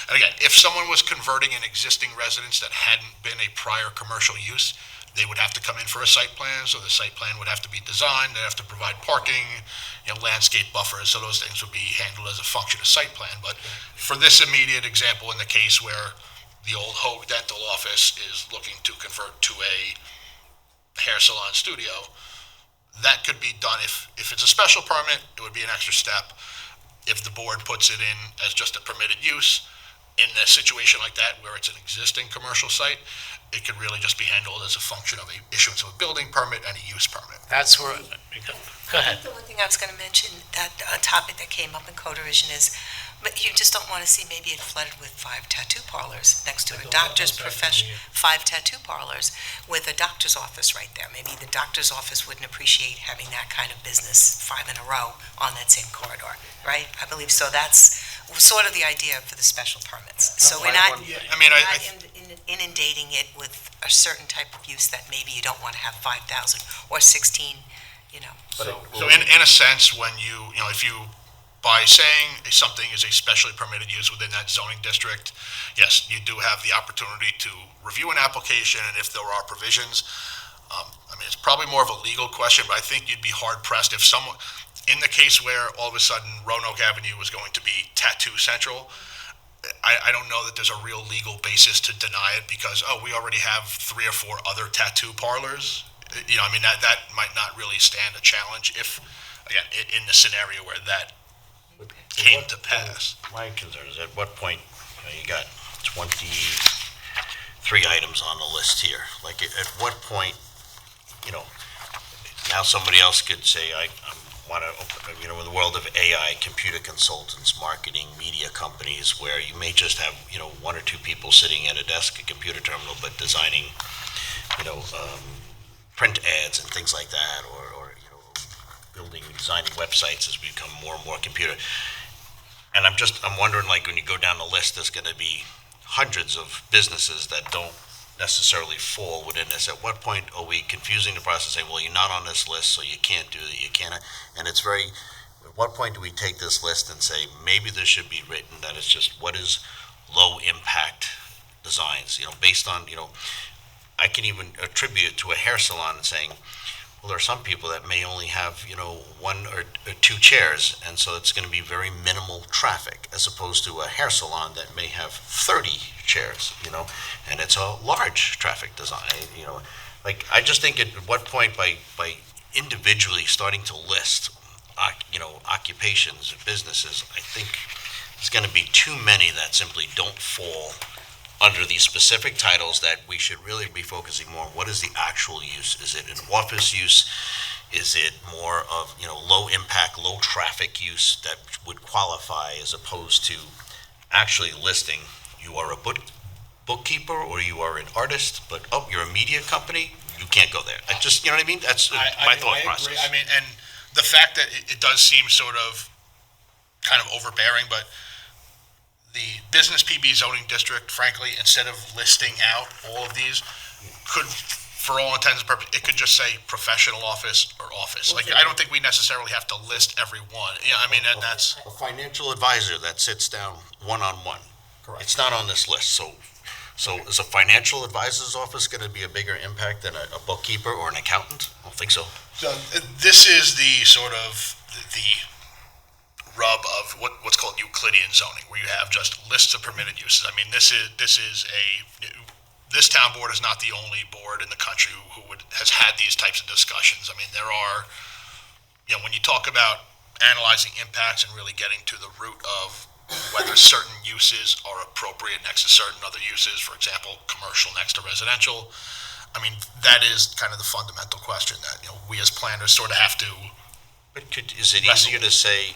And again, if someone was converting an existing residence that hadn't been a prior commercial use, they would have to come in for a site plan, so the site plan would have to be designed, they'd have to provide parking, landscape buffers, so those things would be handled as a function of site plan. But for this immediate example, in the case where the old Hoag Dental office is looking to convert to a hair salon studio, that could be done. If it's a special permit, it would be an extra step. If the board puts it in as just a permitted use, in a situation like that where it's an existing commercial site, it could really just be handled as a function of the issuance of a building permit and a use permit. that's where, go ahead. The one thing I was going to mention, that a topic that came up in code revision is, but you just don't want to see maybe it flooded with 5 tattoo parlors next to a doctor's profession, 5 tattoo parlors with a doctor's office right there. Maybe the doctor's office wouldn't appreciate having that kind of business 5 in a row on that same corridor, right? I believe so. That's sort of the idea for the special permits. So we're not inundating it with a certain type of use that maybe you don't want to have 5,000 or 16, So in a sense, when if you, by saying something is a specially permitted use within that zoning district, yes, you do have the opportunity to review an application, and if there are provisions, it's probably more of a legal question, but I think you'd be hard pressed if someone, in the case where all of a sudden Roanoke Avenue was going to be Tattoo Central, I don't know that there's a real legal basis to deny it because, we already have 3 or 4 other tattoo parlors. That might not really stand a challenge if, again, in the scenario where that came to pass. My concern is at what point, you got 23 items on the list here. Like, at what point, now somebody else could say, I want to open, in the world of AI, computer consultants, marketing, media companies, where you may just have, 1 or 2 people sitting at a desk, a computer terminal, but designing, print ads and things like that, or designing websites as we become more and more computer. And I'm wondering, like, when you go down the list, there's going to be hundreds of businesses that don't necessarily fall within this. At what point are we confusing the process, saying, well, you're not on this list, so you can't do it, you can't, and at what point do we take this list and say, maybe this should be written that it's just, what is low impact designs, based on, I can even attribute it to a hair salon and saying, well, there are some people that may only have, 1 or 2 chairs, and so it's going to be very minimal traffic, as opposed to a hair salon that may have 30 chairs, and it's a large traffic design, Like, I just think at what point by individually starting to list, occupations, businesses, I think there's going to be too many that simply don't fall under these specific titles that we should really be focusing more on. What is the actual use? Is it an office use? Is it more of, low impact, low traffic use that would qualify, as opposed to actually listing, you are a bookkeeper or you are an artist, but, you're a media company, you can't go there. I just, you know what I mean? That's my thought process. I mean, and the fact that it does seem sort of kind of overbearing, but the business PB zoning district, frankly, instead of listing out all of these, could, for all intents and purposes, it could just say professional office or office. Like, I don't think we necessarily have to list every one. Yeah, I mean, and that's. A financial advisor that sits down one-on-one. Correct. It's not on this list, so is a financial advisor's office going to be a bigger impact than a bookkeeper or an accountant? I don't think so. So this is the sort of the rub of what's called Euclidean zoning, where you have just lists of permitted uses. I mean, this town board is not the only board in the country who has had these types of discussions. I mean, there are, when you talk about analyzing impacts and really getting to the root of whether certain uses are appropriate next to certain other uses, for example, commercial next to residential, I mean, that is kind of the fundamental question that, we as planners sort of have to. But is it easier to say,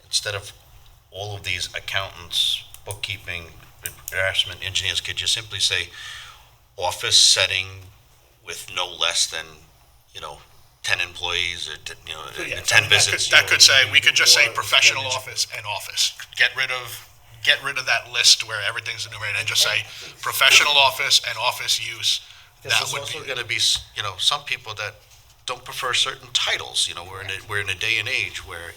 instead of all of these accountants, bookkeeping, draftsmen, engineers could just simply say, office setting with no less than, 10 employees or, Yeah, 10 visits. That could say, we could just say professional office and office. Get rid of that list where everything's enumerated and just say professional office and office use. There's also going to be, some people that don't prefer certain titles. We're in a day and age where,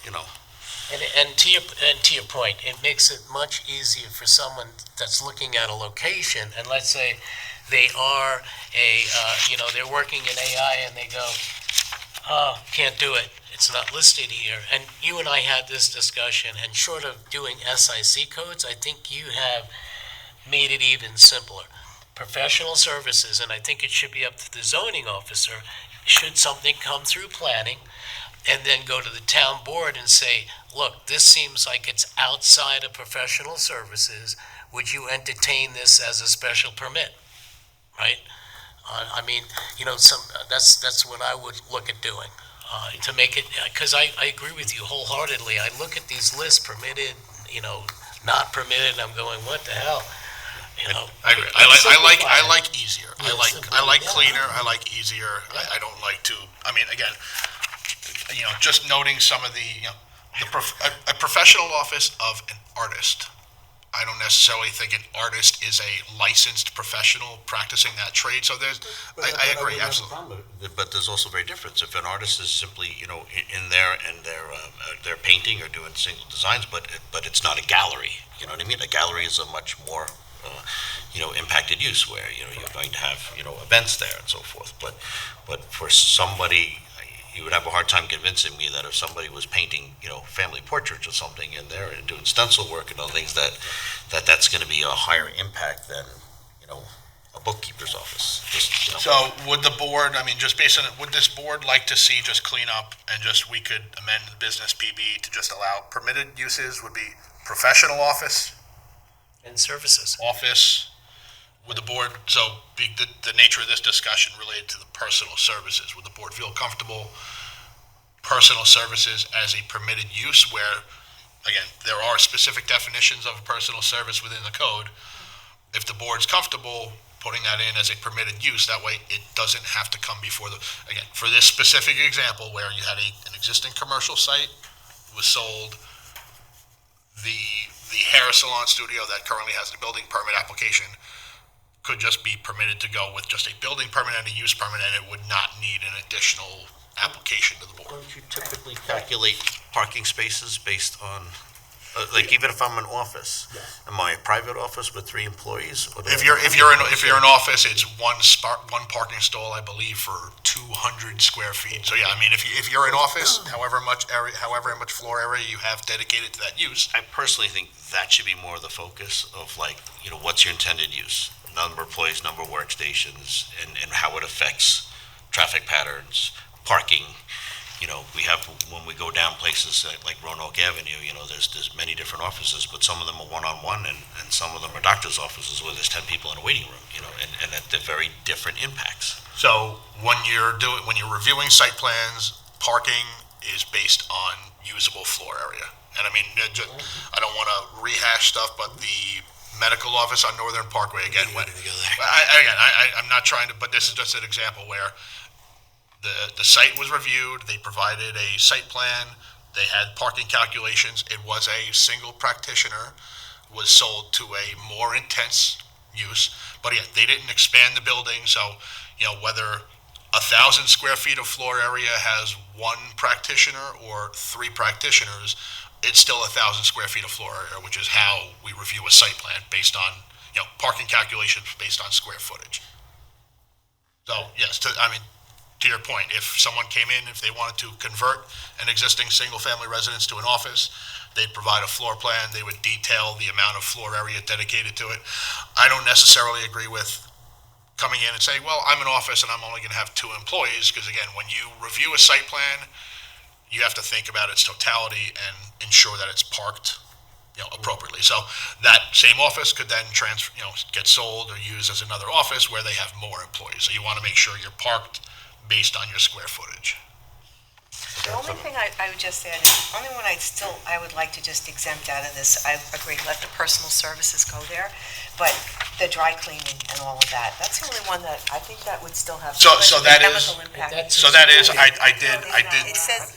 And to your point, it makes it much easier for someone that's looking at a location, and let's say they are they're working in AI and they go, oh, can't do it. It's not listed here. And you and I had this discussion, and short of doing SIC codes, I think you have made it even simpler. Professional services, and I think it should be up to the zoning officer, should something come through planning, and then go to the town board and say, look, this seems like it's outside of professional services. Would you entertain this as a special permit? Right? That's what I would look at doing to make it, because I agree with you wholeheartedly. I look at these lists, permitted, not permitted, and I'm going, what the hell? I agree. I like easier. I like cleaner. I like easier. I don't like to. I mean, again, just noting some of a professional office of an artist. I don't necessarily think an artist is a licensed professional practicing that trade. So I agree, absolutely. But there's also very difference. If an artist is simply, in there and they're painting or doing single designs, but it's not a gallery. You know what I mean? A gallery is a much more, impacted use where, you're going to have, events there and so forth. But for somebody, you would have a hard time convincing me that if somebody was painting, family portraits or something in there and doing stencil work and other things, that's going to be a higher impact than, a bookkeeper's office. So would the board, just based on it, would this board like to see just clean up and we could amend the business PB to just allow permitted uses would be professional office? And services. Office. Would the board, the nature of this discussion related to the personal services, would the board feel comfortable personal services as a permitted use where, again, there are specific definitions of a personal service within the code. If the board's comfortable putting that in as a permitted use, that way it doesn't have to come before again, for this specific example where you had an existing commercial site, was sold, the hair salon studio that currently has the building permit application could just be permitted to go with just a building permit and a use permit, and it would not need an additional application to the board. Don't you typically calculate parking spaces based on, even if I'm an office, am I a private office with 3 employees? If you're an office, it's one parking stall, I believe, for 200 square feet. So yeah, if you're an office, however much floor area you have dedicated to that use. I personally think that should be more of the focus of what's your intended use? Number of employees, number of workstations, and how it affects traffic patterns, parking. We have, when we go down places like Roanoke Avenue, there's many different offices, but some of them are one-on-one, and some of them are doctor's offices where there's 10 people in a waiting room, and they're very different impacts. So when you're reviewing site plans, parking is based on usable floor area. And I don't want to rehash stuff, but the medical office on Northern Parkway, again, I'm not trying to, but this is just an example where the site was reviewed, they provided a site plan, they had parking calculations, it was a single practitioner, was sold to a more intense use, but yeah, they didn't expand the building, so, whether 1,000 square feet of floor area has 1 practitioner or 3 practitioners, it's still 1,000 square feet of floor area, which is how we review a site plan based on, parking calculations based on square footage. So yes, to your point, if someone came in, if they wanted to convert an existing single-family residence to an office, they'd provide a floor plan, they would detail the amount of floor area dedicated to it. I don't necessarily agree with coming in and saying, well, I'm an office and I'm only going to have 2 employees, because again, when you review a site plan, you have to think about its totality and ensure that it's parked, appropriately. So that same office could then get sold or used as another office where they have more employees. So you want to make sure you're parked based on your square footage. The only thing I would just add, the only one I would like to just exempt out of this, I agree, let the personal services go there, but the dry cleaning and all of that, that's the only one that, I think that would still have. So that is- chemical impact. That's- So that is, I No, did, It says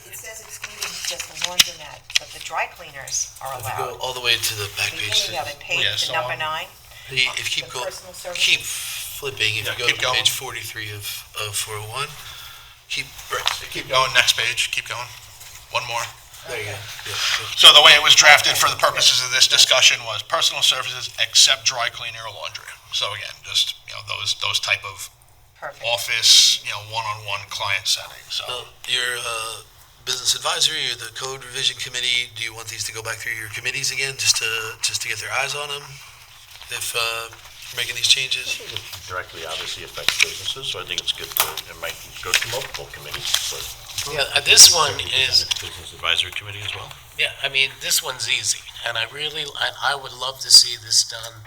excluding just the laundromat, but the dry cleaners are If you go allowed. all the way to the back page, Beginning of it, page Yeah, to so, number 9. if you keep The going, personal services. keep flipping, if Yeah, you go keep to going. page 43 of 401, keep keep going, next page, keep going. One more. there you go. Yeah, So the way it was drafted for the purposes of this discussion was personal services except dry cleaning or laundry. So again, just, those type of Perfect. office, one-on-one client settings, so. So your business advisory or the code revision committee, do you want these to go back through your committees again, just to get their eyes on them? If you're making these changes? It directly obviously affects businesses, so I think it's good it might go to multiple committees, but. Yeah, this one is, Business Advisory Committee as well. yeah, I mean, this one's easy, and I would love to see this done,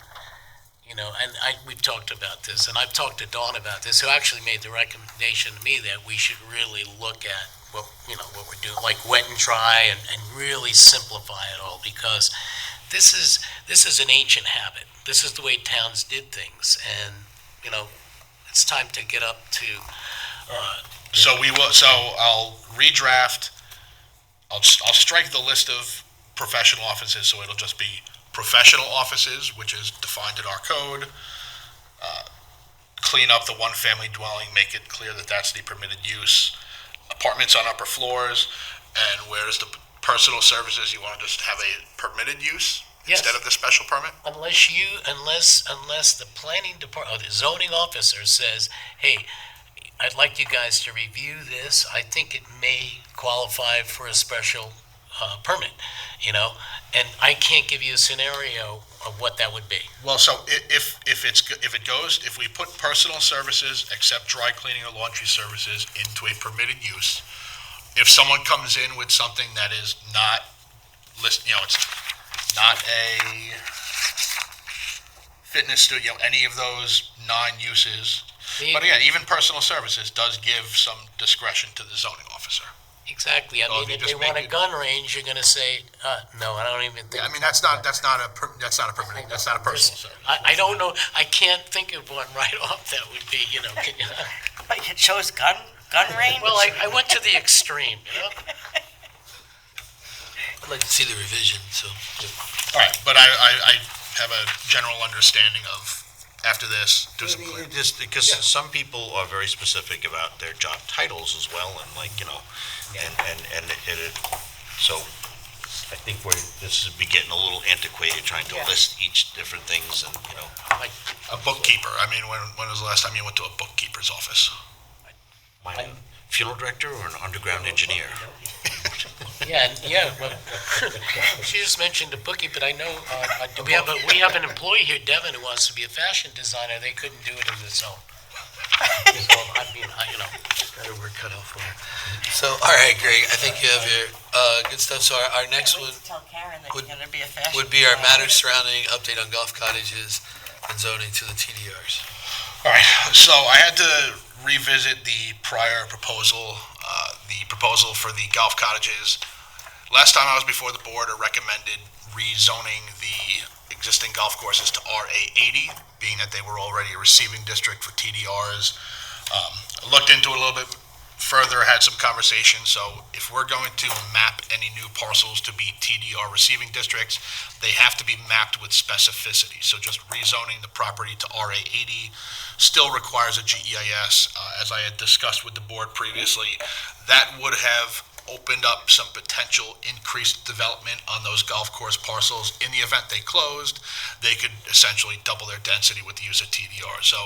we've talked about this, and I've talked to Dawn about this, who actually made the recommendation to me that we should really look at what we're doing, like wet and dry, and really simplify it all, because this is an ancient habit. This is the way towns did things, and, it's time to get up to, So I'll redraft, I'll strike the list of professional offices, so it'll just be professional offices, which is defined in our code. Clean up the one-family dwelling, make it clear that that's the permitted use. Apartments on upper floors, and where's the personal services, you want to just have a permitted use Yes. instead of the special permit? unless the planning department, or the zoning officer says, hey, I'd like you guys to review this, I think it may qualify for a special permit, and I can't give you a scenario of what that would be. Well, so if we put personal services except dry cleaning or laundry services into a permitted use, if someone comes in with something that is not it's not a fitness studio, any of those 9 uses. But again, even personal services does give some discretion to the zoning officer. Exactly, I Well, mean, you if just they want a make it- gun range, you're gonna say, no, I don't even think. Yeah, I mean, that's not a permitting, that's not a personal service. I don't know, I can't think of one right off that would be, But it shows gun range? well, I went to the extreme, I'd like to see the revision, so. All right, but I have a general understanding of, after this, do some clearing. Just because some people are very specific about their job titles as well, and so I think this is getting a little antiquated, trying to Yeah. list each different things, and, like, A bookkeeper, I mean, when was the last time you went to a bookkeeper's office? my funeral director or an underground engineer. well, she just mentioned the bookie, but I know, we have an employee here, Devin, who wants to be a fashion designer, they couldn't do it in the zone. So, I mean, Better work cut out for her. So, all right, Greg, I think you have your good stuff. So our next one Tell Karen that would- you're gonna be a fashion. would be our designer. matters surrounding update on golf cottages and zoning to the TDRs. All right, so I had to revisit the prior proposal, the proposal for the golf cottages. Last time I was before the board, I recommended rezoning the existing golf courses to RA 80, being that they were already a receiving district for TDRs. I looked into it a little bit further, had some conversations, so if we're going to map any new parcels to be TDR receiving districts, they have to be mapped with specificity. So just rezoning the property to RA 80 still requires a GEIS. As I had discussed with the board previously, that would have opened up some potential increased development on those golf course parcels. In the event they closed, they could essentially double their density with the use of TDR. So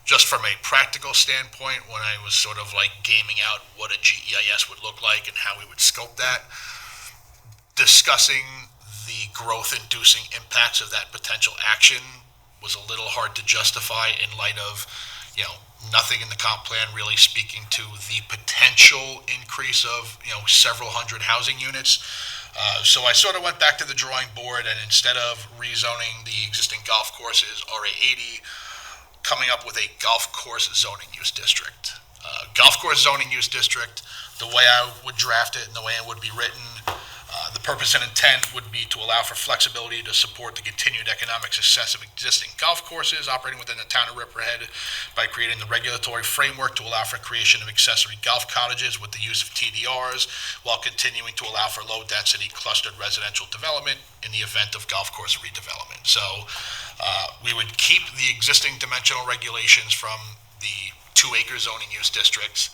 just from a practical standpoint, when I was sort of like gaming out what a GEIS would look like and how we would scope that, discussing the growth-inducing impacts of that potential action was a little hard to justify in light of, nothing in the comp plan really speaking to the potential increase of, several hundred housing units. So I sort of went back to the drawing board, and instead of rezoning the existing golf courses RA 80, coming up with a golf course zoning use district. Golf course zoning use district, the way I would draft it and the way it would be written, the purpose and intent would be to allow for flexibility to support the continued economic success of existing golf courses operating within the town of Riverhead by creating the regulatory framework to allow for creation of accessory golf cottages with the use of TDRs while continuing to allow for low-density clustered residential development in the event of golf course redevelopment. So we would keep the existing dimensional regulations from the 2-acre zoning use districts.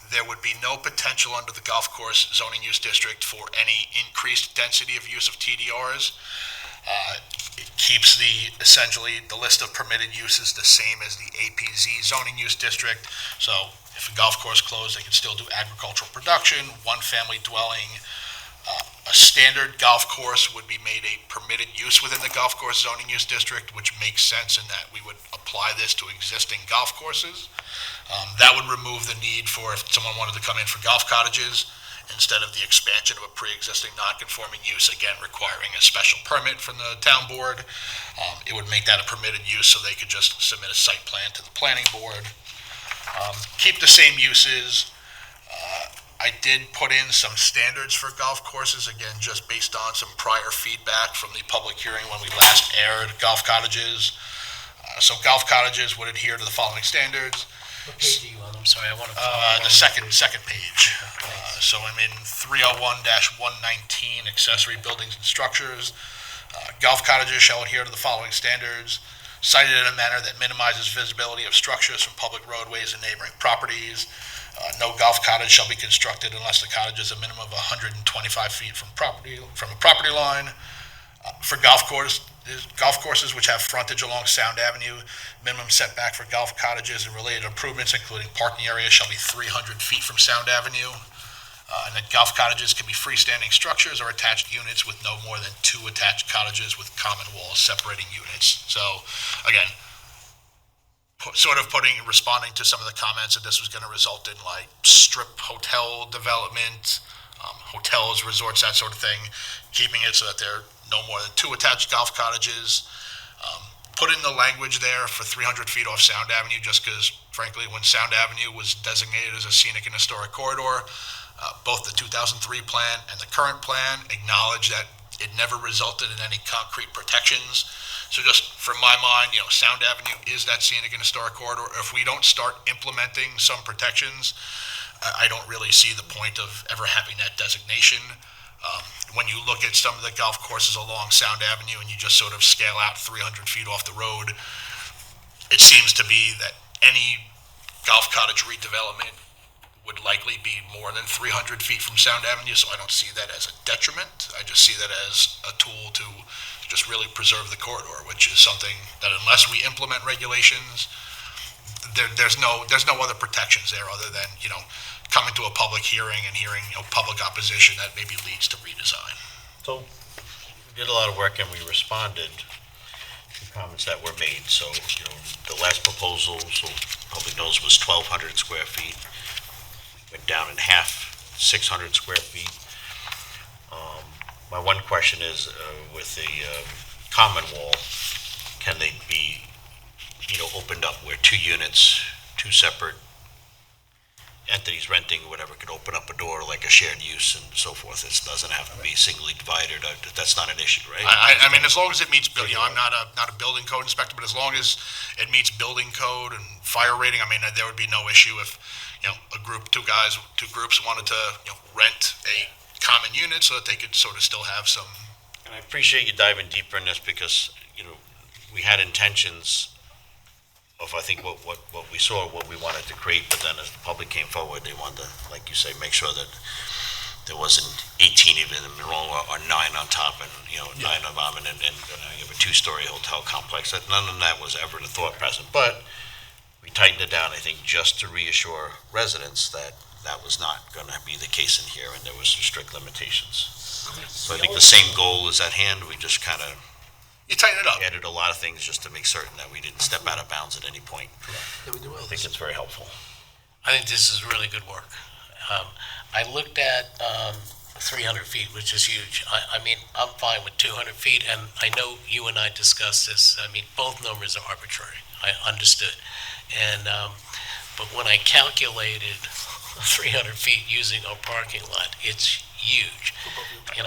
There would be no potential under the golf course zoning use district for any increased density of use of TDRs. It keeps essentially the list of permitted uses the same as the APZ zoning use district. So if a golf course closed, they could still do agricultural production, one-family dwelling. A standard golf course would be made a permitted use within the golf course zoning use district, which makes sense in that we would apply this to existing golf courses. That would remove the need for if someone wanted to come in for golf cottages, instead of the expansion of a pre-existing non-conforming use, again requiring a special permit from the town board. It would make that a permitted use so they could just submit a site plan to the planning board. Keep the same uses. I did put in some standards for golf courses, again, just based on some prior feedback from the public hearing when we last aired golf cottages. So golf cottages would adhere to the following standards. What page are you on? I'm sorry, I want to. The second page. So I'm in 301-119, accessory buildings and structures. Golf cottages shall adhere to the following standards, sited in a manner that minimizes visibility of structures from public roadways and neighboring properties. No golf cottage shall be constructed unless the cottage is a minimum of 125 feet from a property line. For golf courses which have frontage along Sound Avenue, minimum setback for golf cottages and related improvements, including parking areas, shall be 300 feet from Sound Avenue. And that golf cottages can be freestanding structures or attached units with no more than 2 attached cottages with common walls separating units. So, again, responding to some of the comments that this was going to result in like strip hotel development, hotels, resorts, that sort of thing, keeping it so that there are no more than 2 attached golf cottages. Put in the language there for 300 feet off Sound Avenue, just because, frankly, when Sound Avenue was designated as a scenic and historic corridor, both the 2003 plan and the current plan acknowledge that it never resulted in any concrete protections. So just from my mind, Sound Avenue is that scenic and historic corridor. If we don't start implementing some protections, I don't really see the point of ever having that designation. When you look at some of the golf courses along Sound Avenue and you just sort of scale out 300 feet off the road, it seems to be that any golf cottage redevelopment would likely be more than 300 feet from Sound Avenue, so I don't see that as a detriment. I just see that as a tool to just really preserve the corridor, which is something that unless we implement regulations, there's no other protections there other than, coming to a public hearing and hearing, public opposition that maybe leads to redesign. So we did a lot of work and we responded to comments that were made. So, the last proposal, so public knows, was 1,200 square feet. Went down in half, 600 square feet. My one question is, with the common wall, can they be, opened up where 2 units, 2 separate entities renting or whatever could open up a door like a shared use and so forth? It doesn't have to be singly divided. That's not an issue, right? I mean, as long as it meets building, I'm not a building code inspector, but as long as it meets building code and fire rating, I mean, there would be no issue if, a group, 2 groups wanted to, rent a common unit so that they could sort of still have some. And I appreciate you diving deeper in this because, we had intentions of, I think, what we saw, what we wanted to create, but then as the public came forward, they wanted to, like you say, make sure that there wasn't 18 of them in a row or 9 on top and, 9 of them, and you have a 2-story hotel complex. That none of that was ever the thought present, but we tightened it down, I think, just to reassure residents that that was not going to be the case in here, and there was some strict limitations. So I think the same goal is at hand. We just kind of tighten it up. Added a lot of things just to make certain that we didn't step out of bounds at any point. Yeah, we do well. I think it's very helpful. I think this is really good work. I looked at 300 feet, which is huge. I mean, I'm fine with 200 feet, and I know you and I discussed this. I mean, both numbers are arbitrary. I understood. And but when I calculated 300 feet using our parking lot, it's huge, and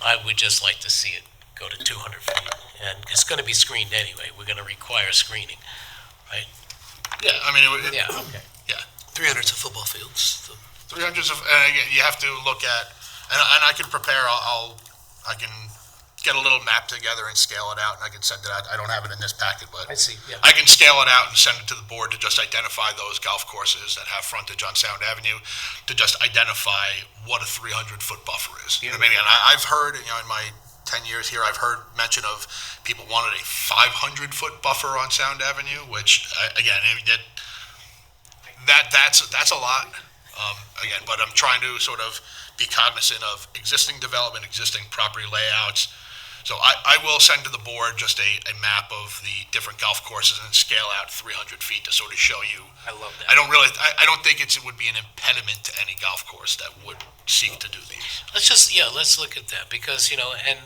I would just like to see it go to 200 feet, and it's going to be screened anyway. We're going to require screening, right? Yeah, I mean, Yeah, okay. 300's a football field. So. 300s of, and again, you have to look at, and I can prepare, I can get a little map together and scale it out, and I can send it out. I don't have it in this packet, but I see, yeah. I can scale it out and send it to the board to just identify those golf courses that have frontage on Sound Avenue, to just identify what a 300-foot buffer is. You know what I mean? And I've heard, in my 10 years here, I've heard mention of people wanted a 500-foot buffer on Sound Avenue, which, again, that's a lot. Again, but I'm trying to sort of be cognizant of existing development, existing property layouts. So I will send to the board just a map of the different golf courses and scale out 300 feet to sort of show you. I love that. I don't think it would be an impediment to any golf course that would seek to do these. Let's look at that, because, and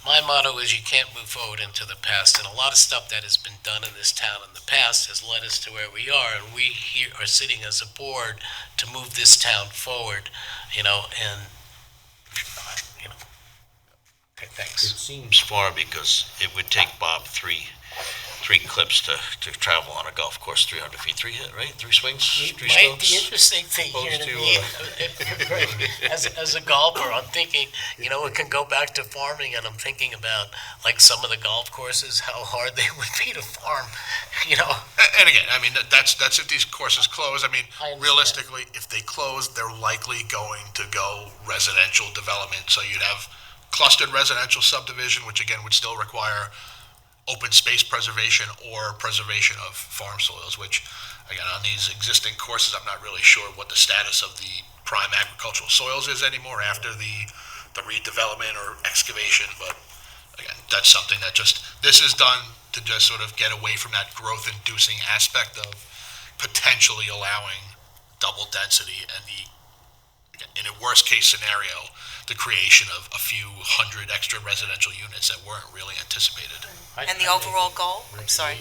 my motto is you can't move forward into the past, and a lot of stuff that has been done in this town in the past has led us to where we are, and we here are sitting as a board to move this town forward, and, okay, thanks. It seems far because it would take Bob three clips to travel on a golf course, 300 feet, right? Three swings, three Mike, strokes. the interesting thing here to me, as a golfer, I'm thinking, it can go back to farming, and I'm thinking about, like, some of the golf courses, how hard they would be to farm, And again, I mean, that's if these courses close. I mean, I understand. realistically, if they close, they're likely going to go residential development. So you'd have clustered residential subdivision, which again would still require open space preservation or preservation of farm soils, which, again, on these existing courses, I'm not really sure what the status of the prime agricultural soils is anymore after the redevelopment or excavation. But again, that's something that this is done to just sort of get away from that growth-inducing aspect of potentially allowing double density and in a worst-case scenario, the creation of a few hundred extra residential units that weren't really anticipated. And the overall goal, I'm sorry,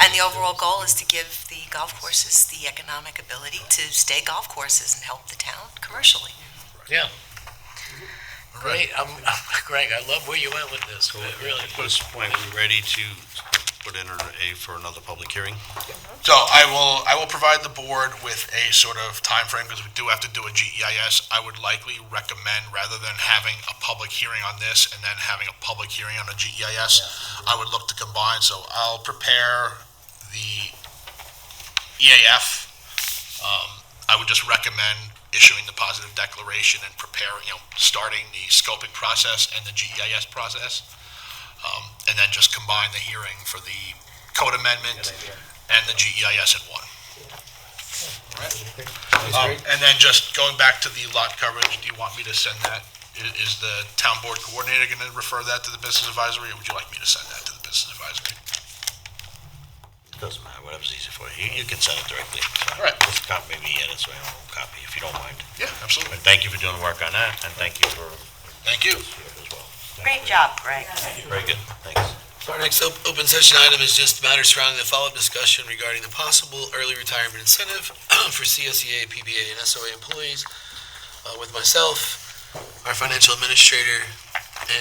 and the overall goal is to give the golf courses the economic ability to stay golf courses and help the town commercially. Yeah. Great, Greg, I love where you went with this, really. At this point, we're ready to put in for another public hearing. So I will provide the board with a sort of time frame, because we do have to do a GEIS. I would likely recommend, rather than having a public hearing on this and then having a public hearing on a GEIS, I would look to combine. So I'll prepare the EAF. I would just recommend issuing the positive declaration and preparing, starting the scoping process and the GEIS process. And then just combine the hearing for the code amendment and the GEIS in one. And then just going back to the lot coverage, do you want me to send that? Is the town board coordinator going to refer that to the business advisory, or would you like me to send that to the business advisory? It doesn't matter, whatever's easy for you. You can send it directly. So All right. Just copy me in it, so I have a copy, if you don't mind. Yeah, absolutely. And thank you for doing the work on that, and thank you for Thank you. as well. Great job, Greg. Very good, thanks. So our next open session item is just matters surrounding the follow-up discussion regarding the possible early retirement incentive for CSEA, PBA, and SOA employees with myself, our financial administrator,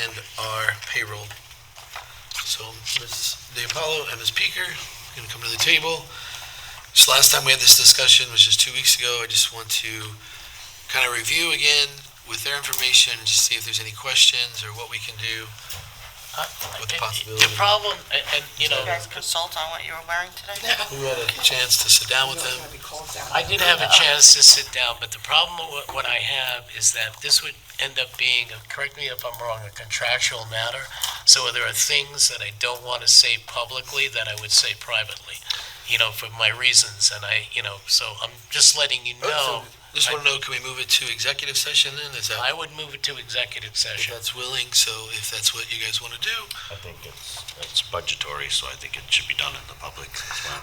and our payroll. So Ms. DiPaola and Ms. Peaker are going to come to the table. Just last time we had this discussion was just 2 weeks ago. I just want to kind of review again with their information and just see if there's any questions or what we can do. With the possibility. The problem, and You guys consult on what you were wearing today? Who had a chance to sit down with them? I did have a chance to sit down, but the problem with what I have is that this would end up being, correct me if I'm wrong, a contractual matter. So there are things that I don't want to say publicly that I would say privately, for my reasons. And so I'm just letting you know. Just want to know, can we move it to executive session then? Is that, I would move it to executive if session. that's willing, so if that's what you guys want to do. I think it's budgetary, so I think it should be done in the public.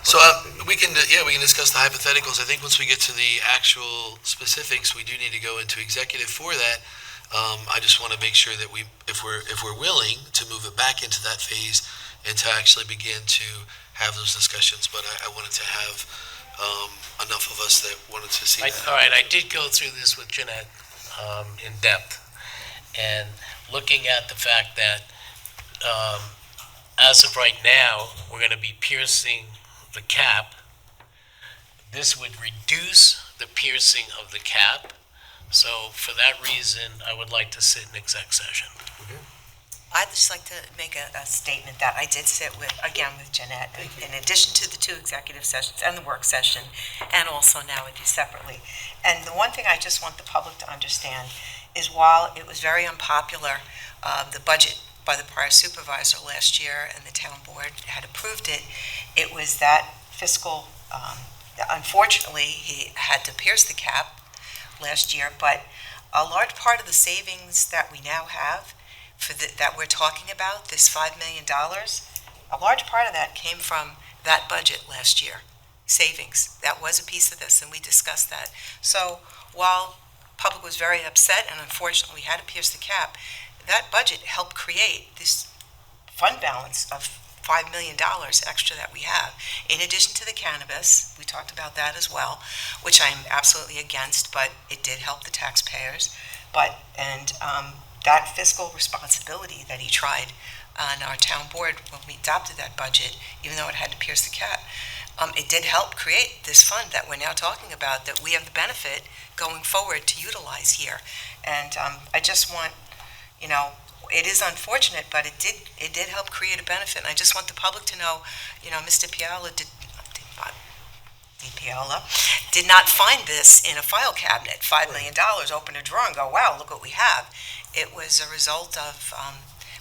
So we can discuss the hypotheticals. I think once we get to the actual specifics, we do need to go into executive for that. I just want to make sure that if we're willing to move it back into that phase, and to actually begin to have those discussions. But I wanted to have enough of us that wanted to see that. All right, I did go through this with Jeanette in depth, and looking at the fact that as of right now, we're going to be piercing the cap. This would reduce the piercing of the cap. So for that reason, I would like to sit in exec session. I'd just like to make a statement that I did sit with, again, with Jeanette, in addition to the 2 executive sessions and the work session, and also now with you separately. And the one thing I just want the public to understand is while it was very unpopular, the budget by the prior supervisor last year and the town board had approved it, it was that fiscal, unfortunately, he had to pierce the cap last year, but a large part of the savings that we now have that we're talking about, this $5 million, a large part of that came from that budget last year, savings. That was a piece of this, and we discussed that. So while public was very upset and unfortunately we had to pierce the cap, that budget helped create this fund balance of $5 million extra that we have. In addition to the cannabis, we talked about that as well, which I'm absolutely against, but it did help the taxpayers. That fiscal responsibility that he tried on our town board when we adopted that budget, even though it had to pierce the cap, it did help create this fund that we're now talking about, that we have the benefit going forward to utilize here. And I just want, it is unfortunate, but it did help create a benefit. And I just want the public to know, Mr. DIPAOLA did not find this in a file cabinet, $5 million, open a drawer and go, wow, look what we have. It was a result of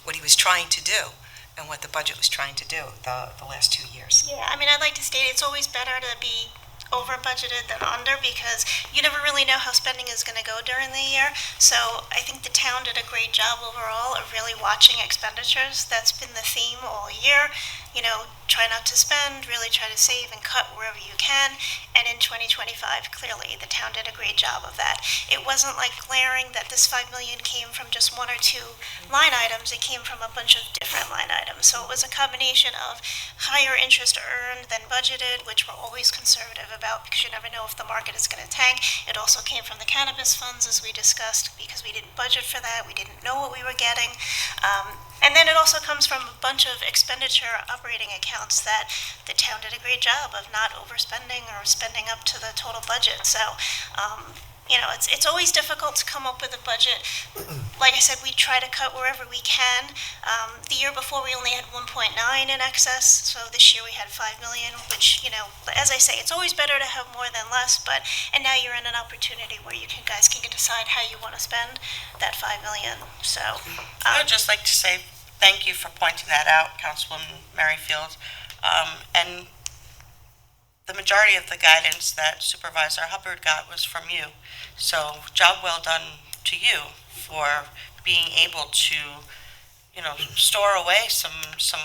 what he was trying to do and what the budget was trying to do the last 2 years. Yeah, I mean, I'd like to state it's always better to be over budgeted than under, because you never really know how spending is going to go during the year. So I think the town did a great job overall of really watching expenditures. That's been the theme all year. Try not to spend, really try to save and cut wherever you can. And in 2025, clearly, the town did a great job of that. It wasn't like glaring that this $5 million came from just 1 or 2 line items. It came from a bunch of different line items. So it was a combination of higher interest earned than budgeted, which we're always conservative about because you never know if the market is going to tank. It also came from the cannabis funds, as we discussed, because we didn't budget for that. We didn't know what we were getting. And then it also comes from a bunch of expenditure operating accounts that the town did a great job of not overspending or spending up to the total budget. So, it's always difficult to come up with a budget. Like I said, we try to cut wherever we can. The year before we only had 1.9 in excess, so this year we had 5 million, which, as I say, it's always better to have more than less, and now you're in an opportunity where you guys can decide how you want to spend that 5 million. So, I would just like to say thank you for pointing that out, Councilwoman Merrifield. And the majority of the guidance that Supervisor Hubbard got was from you. So job well done to you for being able to, store away some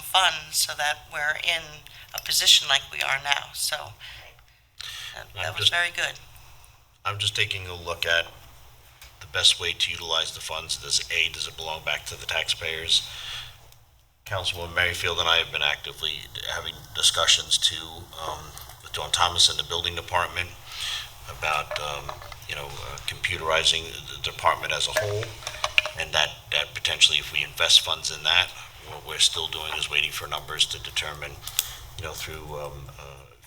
funds so that we're in a position like we are now. So that was very good. I'm just taking a look at the best way to utilize the funds. Does it belong back to the taxpayers? Councilwoman Merrifield and I have been actively having discussions with Dawn Thomas and the building department about, computerizing the department as a whole, and that potentially, if we invest funds in that, what we're still doing is waiting for numbers to determine, through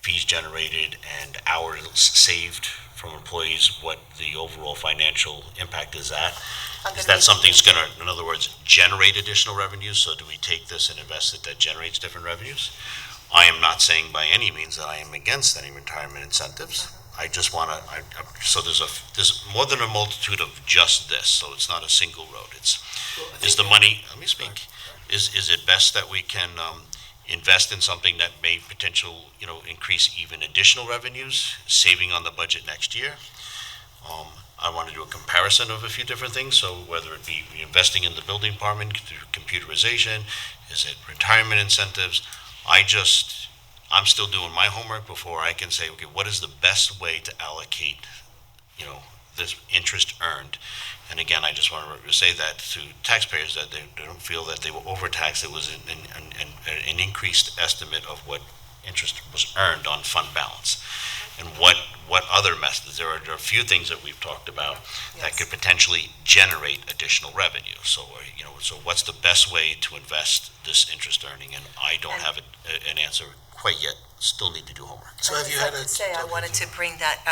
fees generated and hours saved from employees, what the overall financial impact is at. Is that something that's going to, in other words, generate additional revenues? So do we take this and invest it that generates different revenues? I am not saying by any means that I am against any retirement incentives. I just want to, so there's more than a multitude of just this, so it's not a single road. Is the money, let me speak, is it best that we can invest in something that may increase even additional revenues, saving on the budget next year? I want to do a comparison of a few different things, so whether it be investing in the building department through computerization, is it retirement incentives? I'm still doing my homework before I can say, okay, what is the best way to allocate, this interest earned. And again, I just want to say that to taxpayers, that they don't feel that they were overtaxed. It was an increased estimate of what interest was earned on fund balance. And what other methods, there are a few things that we've talked about that could potentially generate additional revenue. So, so what's the best way to invest this interest earning? And I don't have an answer quite yet. Still need to do homework. So have you had a... I wanted to bring that,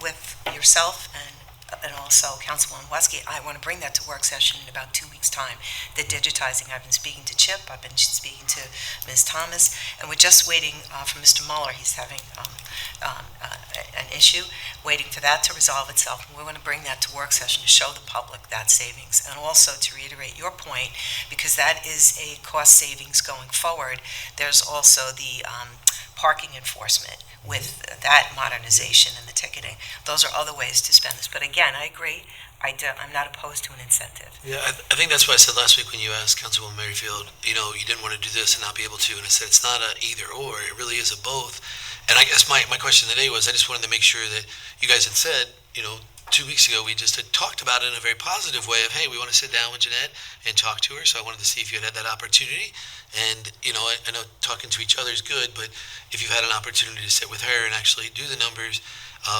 with yourself and also Councilwoman Wesky, I want to bring that to work session in about 2 weeks' time. The digitizing, I've been speaking to Chip, I've been speaking to Ms. Thomas, and we're just waiting for Mr. Mueller. He's having an issue, waiting for that to resolve itself. And we want to bring that to work session to show the public that savings, and also to reiterate your point, because that is a cost savings going forward. There's also the parking enforcement with that modernization and the ticketing. Those are other ways to spend this. But again, I agree. I'm not opposed to an incentive. Yeah, I think that's what I said last week when you asked Councilwoman Merrifield, you didn't want to do this and not be able to. And I said, it's not a either or, it really is a both. And I guess my question today was, I just wanted to make sure that you guys had said, 2 weeks ago, we just had talked about it in a very positive way of, hey, we want to sit down with Jeanette and talk to her. So I wanted to see if you had that opportunity. And, I know talking to each other is good, but if you've had an opportunity to sit with her and actually do the numbers,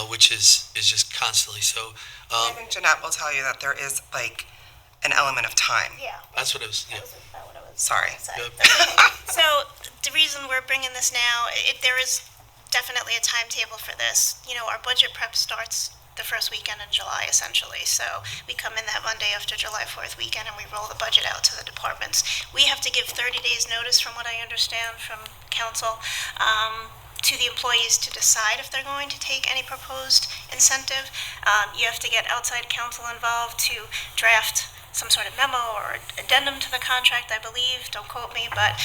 which is just constantly. So I think Jeanette will tell you that there is an element of time. Yeah. that's what it was. Yeah. That was about what I was Sorry. gonna say. So the reason we're bringing this now, there is definitely a timetable for this. Our budget prep starts the first weekend in July, essentially. So we come in that Monday after July 4th weekend and we roll the budget out to the departments. We have to give 30 days notice, from what I understand from council, to the employees to decide if they're going to take any proposed incentive. You have to get outside counsel involved to draft some sort of memo or addendum to the contract, I believe. Don't quote me, but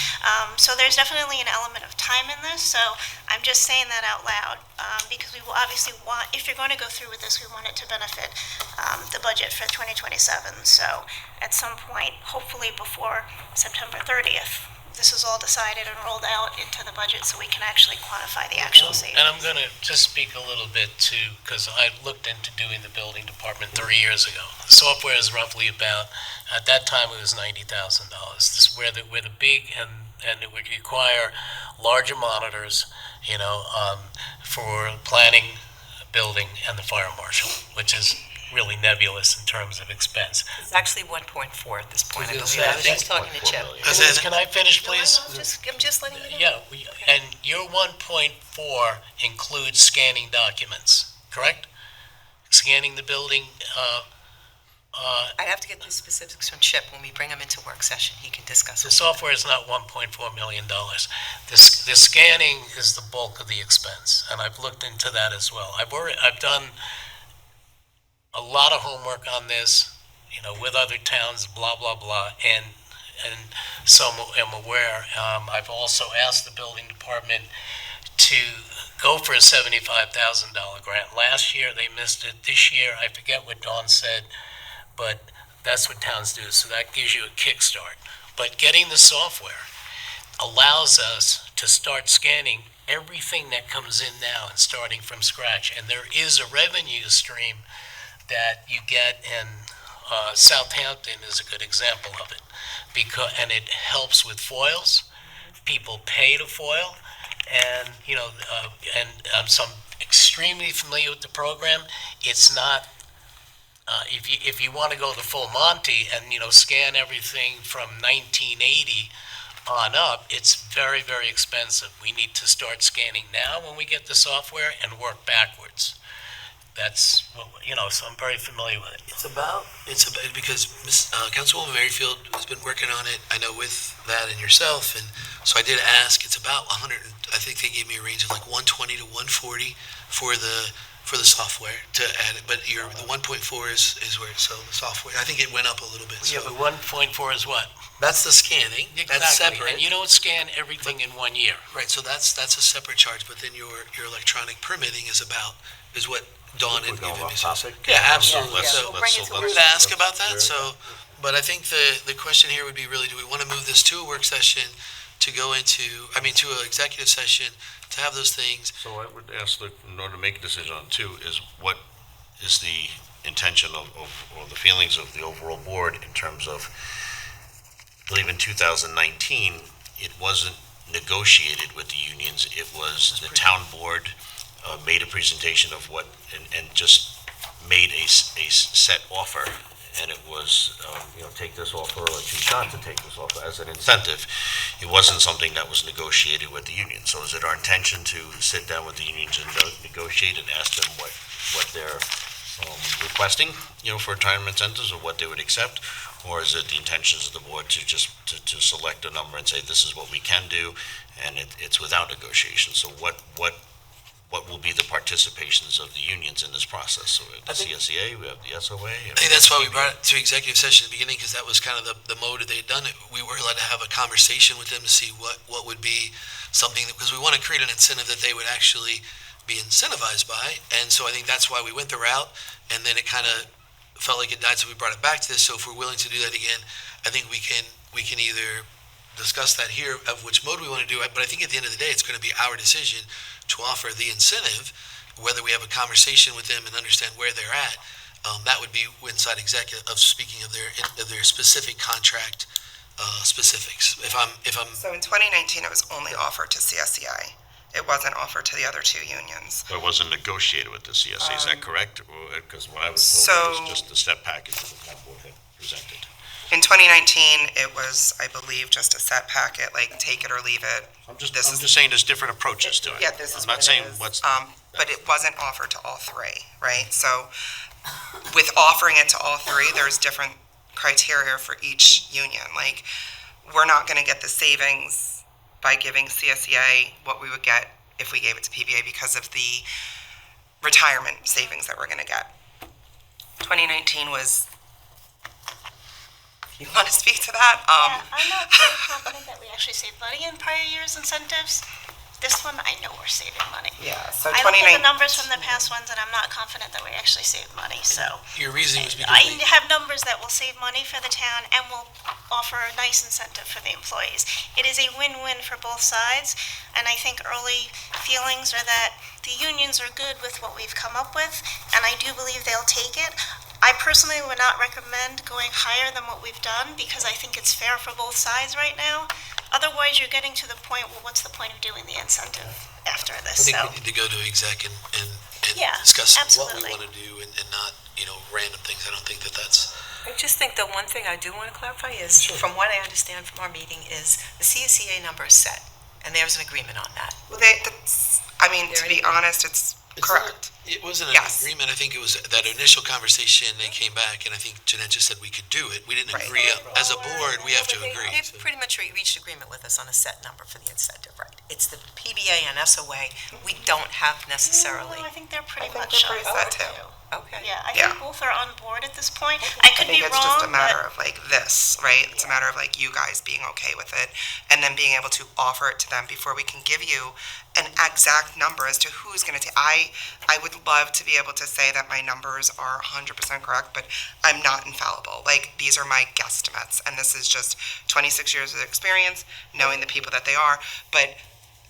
so there's definitely an element of time in this. So I'm just saying that out loud because we will obviously want, if you're going to go through with this, we want it to benefit the budget for 2027. So at some point, hopefully before September 30th, this is all decided and rolled out into the budget so we can actually quantify the actual savings. And I'm going to just speak a little bit too, because I looked into doing the building department 3 years ago. The software is roughly about, at that time it was $90,000. This is where the big, and it would require larger monitors, for planning, building, and the fire marshal, which is really nebulous in terms of expense. It's actually 1.4 at this point, I Was believe. it- I was just talking to Chip. Can I finish, please? I'm just letting you know. Yeah, and your 1.4 includes scanning documents, correct? Scanning the building, I'd have to get the specifics from Chip when we bring him into work session. He can discuss the it. software is not $1.4 million. The scanning is the bulk of the expense, and I've looked into that as well. I've done a lot of homework on this, with other towns, blah, blah, blah, and so I'm aware. I've also asked the building department to go for a $75,000 grant. Last year, they missed it. This year, I forget what Dawn said, but that's what towns do, so that gives you a kickstart. But getting the software allows us to start scanning everything that comes in now and starting from scratch, and there is a revenue stream that you get in Southampton is a good example of it, and it helps with foils. People pay to foil, and so I'm extremely familiar with the program. It's not if you want to go the full Monty and scan everything from 1980 on up, it's very, very expensive. We need to start scanning now when we get the software and work backwards. That's so I'm very familiar with it. It's about because Councilwoman Merrifield has been working on it, I know, with that and yourself, and so I did ask. It's about 100. I think they gave me a range of like 120 to 140 for the software to add it. But the 1.4 is where the software. I think it went up a little bit. So Yeah, but 1.4 is what? that's the scanning. That's Exactly. separate. And you don't scan everything in 1 year. Right. So that's a separate charge. But then your electronic permitting is what Dawn had given me. Yeah, absolutely. Yeah, we'll bring it to We would ask about that, but I think the question here would be really, do we want to move this to a work session to go to an executive session to have those things? So I would ask, in order to make a decision on two, is what is the intention of, or the feelings of the overall board in terms of, I believe in 2019, it wasn't negotiated with the unions, it was the town board made a presentation of what, and just made a set offer, and it was, take this offer or choose not to take this offer as an incentive. It wasn't something that was negotiated with the union. So is it our intention to sit down with the unions and negotiate and ask them what they're requesting, for retirement incentives, or what they would accept? Or is it the intentions of the board to just to select a number and say this is what we can do, and it's without negotiation? So what will be the participations of the unions in this process? So we have the CSEA, we have the SOA. I think that's why we brought it to executive session at the beginning, because that was kind of the mode that they had done it. We were allowed to have a conversation with them to see what would be something, because we want to create an incentive that they would actually be incentivized by. And so I think that's why we went the route, and then it kind of felt like it died, so we brought it back to this. So if we're willing to do that again, I think we can either discuss that here of which mode we want to do it, but I think at the end of the day, it's going to be our decision to offer the incentive, whether we have a conversation with them and understand where they're at. That would be inside executive of speaking of their specific contract specifics. If I'm So in 2019, it was only offered to CSEA. It wasn't offered to the other two unions. But it wasn't negotiated with the CSA, is that correct? Because what I was told was just the step package that the town board had presented. In 2019, it was, I believe, just a set packet, like take it or leave it. I'm just saying there's different approaches to it. Yeah, this is I'm not what saying it is. what's. But it wasn't offered to all three, right? So with offering it to all three, there's different criteria for each union. Like, we're not going to get the savings by giving CSEA what we would get if we gave it to PBA because of the retirement savings that we're going to get. 2019 was. You want to speak to that? Yeah, I'm not very confident that we actually saved money in prior years' incentives. This one, I know we're saving money. Yeah, so I looked at 2019. the numbers from the past ones, and I'm not confident that we actually saved money, so. your reasoning was because I have numbers that will save money for the town and will offer a nice incentive for the employees. It is a win-win for both sides, and I think early feelings are that the unions are good with what we've come up with, and I do believe they'll take it. I personally would not recommend going higher than what we've done, because I think it's fair for both sides right now. Otherwise, you're getting to the point, well, what's the point of doing the incentive after I this? think So, we need to go to exec and Yeah, discuss what we absolutely. want to do and not, random things. I don't think that's. I just think the one thing I do want to clarify is, from what I understand from our meeting, is the CSEA number is set, and there's an agreement on that. Well, to be honest, it's correct. It wasn't an Yes. agreement. I think it was that initial conversation, they came back, and I think Jeanette just said we could do it. We didn't Right. agree. As a board, we have to They agree. They've pretty much reached agreement with us on a set number for the incentive, right? It's the PBA and SOA, we don't have necessarily. No, I think they're pretty I think much they're pretty on set board, too. Okay. Yeah, I Yeah. think both are on board at this point. I could I be think wrong, it's just a matter but of like this, right? It's a matter of like you guys being okay with it and then being able to offer it to them before we can give you an exact number as to who's going to take. I would love to be able to say that my numbers are 100% correct, but I'm not infallible. Like, these are my guesstimates, and this is just 26 years of experience, knowing the people that they are, but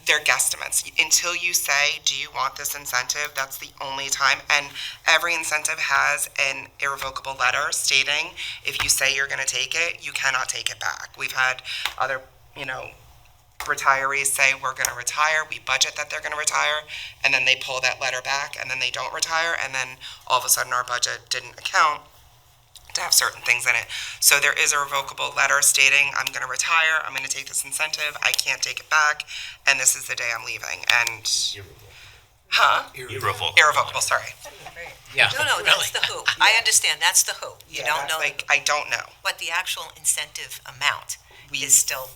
they're guesstimates. Until you say, do you want this incentive, that's the only time. And every incentive has an irrevocable letter stating, if you say you're going to take it, you cannot take it back. We've had other, retirees say, we're going to retire, we budget that they're going to retire, and then they pull that letter back, and then they don't retire, and then all of a sudden our budget didn't account to have certain things in it. So there is a revocable letter stating, I'm going to retire, I'm going to take this incentive, I can't take it back, and this is the day I'm leaving. And, irrevocable, sorry. Yeah. No, that's the who. I understand, that's the who. You don't that's know, like, I don't know. but the actual incentive amount is still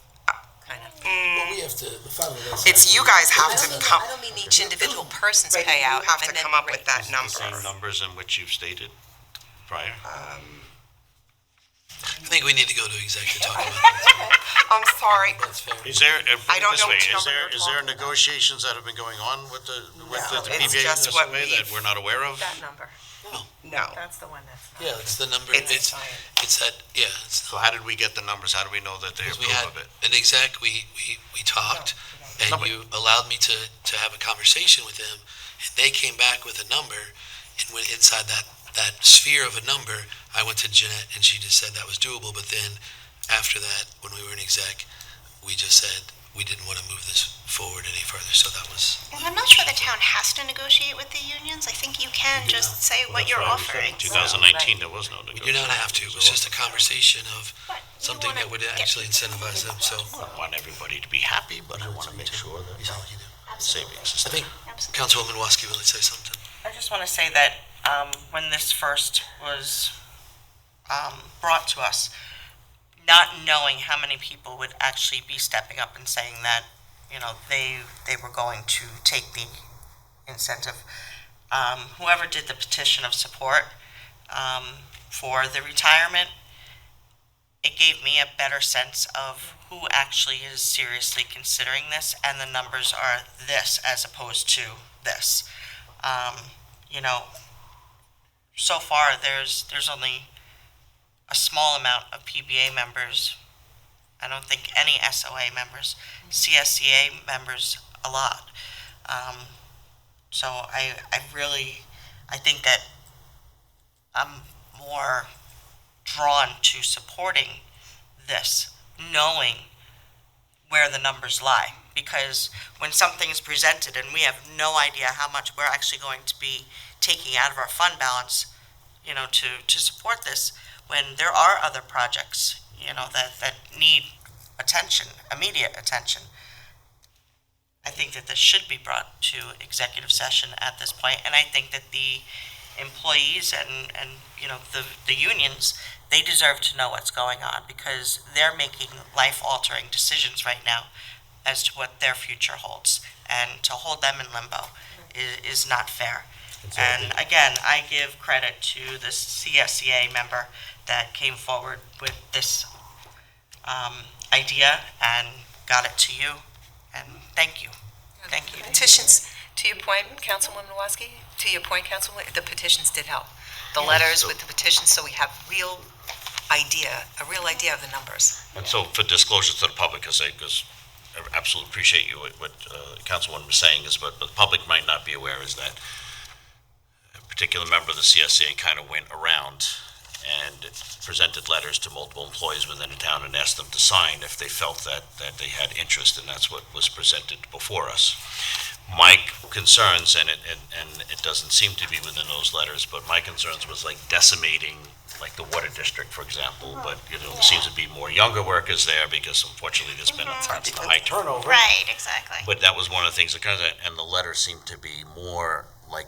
kind of. Well, we have to, the final. It's you guys have to come, I don't mean each individual person's right, payout. you have I to meant come up the with that The number. same numbers in which you've stated prior? I think we need to go to exec to talk about it. I'm sorry. That's fair. Is there, I don't this know way, which is number there, you're is there talking about. negotiations that have been going on with the it's PBA and just what SOA that we're not aware of? That number. No. That's the one that's not. Yeah, it's the number, It's- it's that, yeah, it's, So how did we get the numbers? How do we know that they because we approve had of it? an exec, we talked, and No, but- you allowed me to have a conversation with them, and they came back with a number, inside that sphere of a number, I went to Jeanette and she just said that was doable. But then after that, when we were in exec, we just said we didn't want to move this forward any further. So that was. And I'm not sure the town has to negotiate with the unions. I think you can just say what you're offering. 2019, there was no We negotiation. do not have to. It was just a conversation of But you something wanna that would get actually people incentivize them. So I want everybody to be happy, but I want to make sure that savings is I think Absolutely. Councilwoman Waski would say something. I just want to say that when this first was brought to us, not knowing how many people would actually be stepping up and saying that, they were going to take the incentive. Whoever did the petition of support for the retirement, it gave me a better sense of who actually is seriously considering this, and the numbers are this as opposed to this. So far there's only a small amount of PBA members. I don't think any SOA members, CSEA members, a lot. So I think that I'm more drawn to supporting this, knowing where the numbers lie. Because when something is presented and we have no idea how much we're actually going to be taking out of our fund balance, to support this, when there are other projects, that need attention, immediate attention, I think that this should be brought to executive session at this point, and I think that the employees and the unions, they deserve to know what's going on, because they're making life-altering decisions right now as to what their future holds, and to hold them in limbo is not fair. And again, I give credit to the CSEA member that came forward with this idea and got it to you, and thank you. Thank you. Petitions, to your point, Councilwoman Waski, Councilwoman, the petitions did help. The letters with the petitions, so we have a real idea of the numbers. And so for disclosure to the public, because I absolutely appreciate what Councilwoman was saying, but the public might not be aware is that a particular member of the CSEA kind of went around and presented letters to multiple employees within the town and asked them to sign if they felt that they had interest, and that's what was presented before us. My concerns, and it doesn't seem to be within those letters, but my concerns was like decimating like the water district, for example, but there seems to be more younger workers there because unfortunately there's been a high turnover. Right, exactly. But that was one of the things that kind of, and the letter seemed to be more like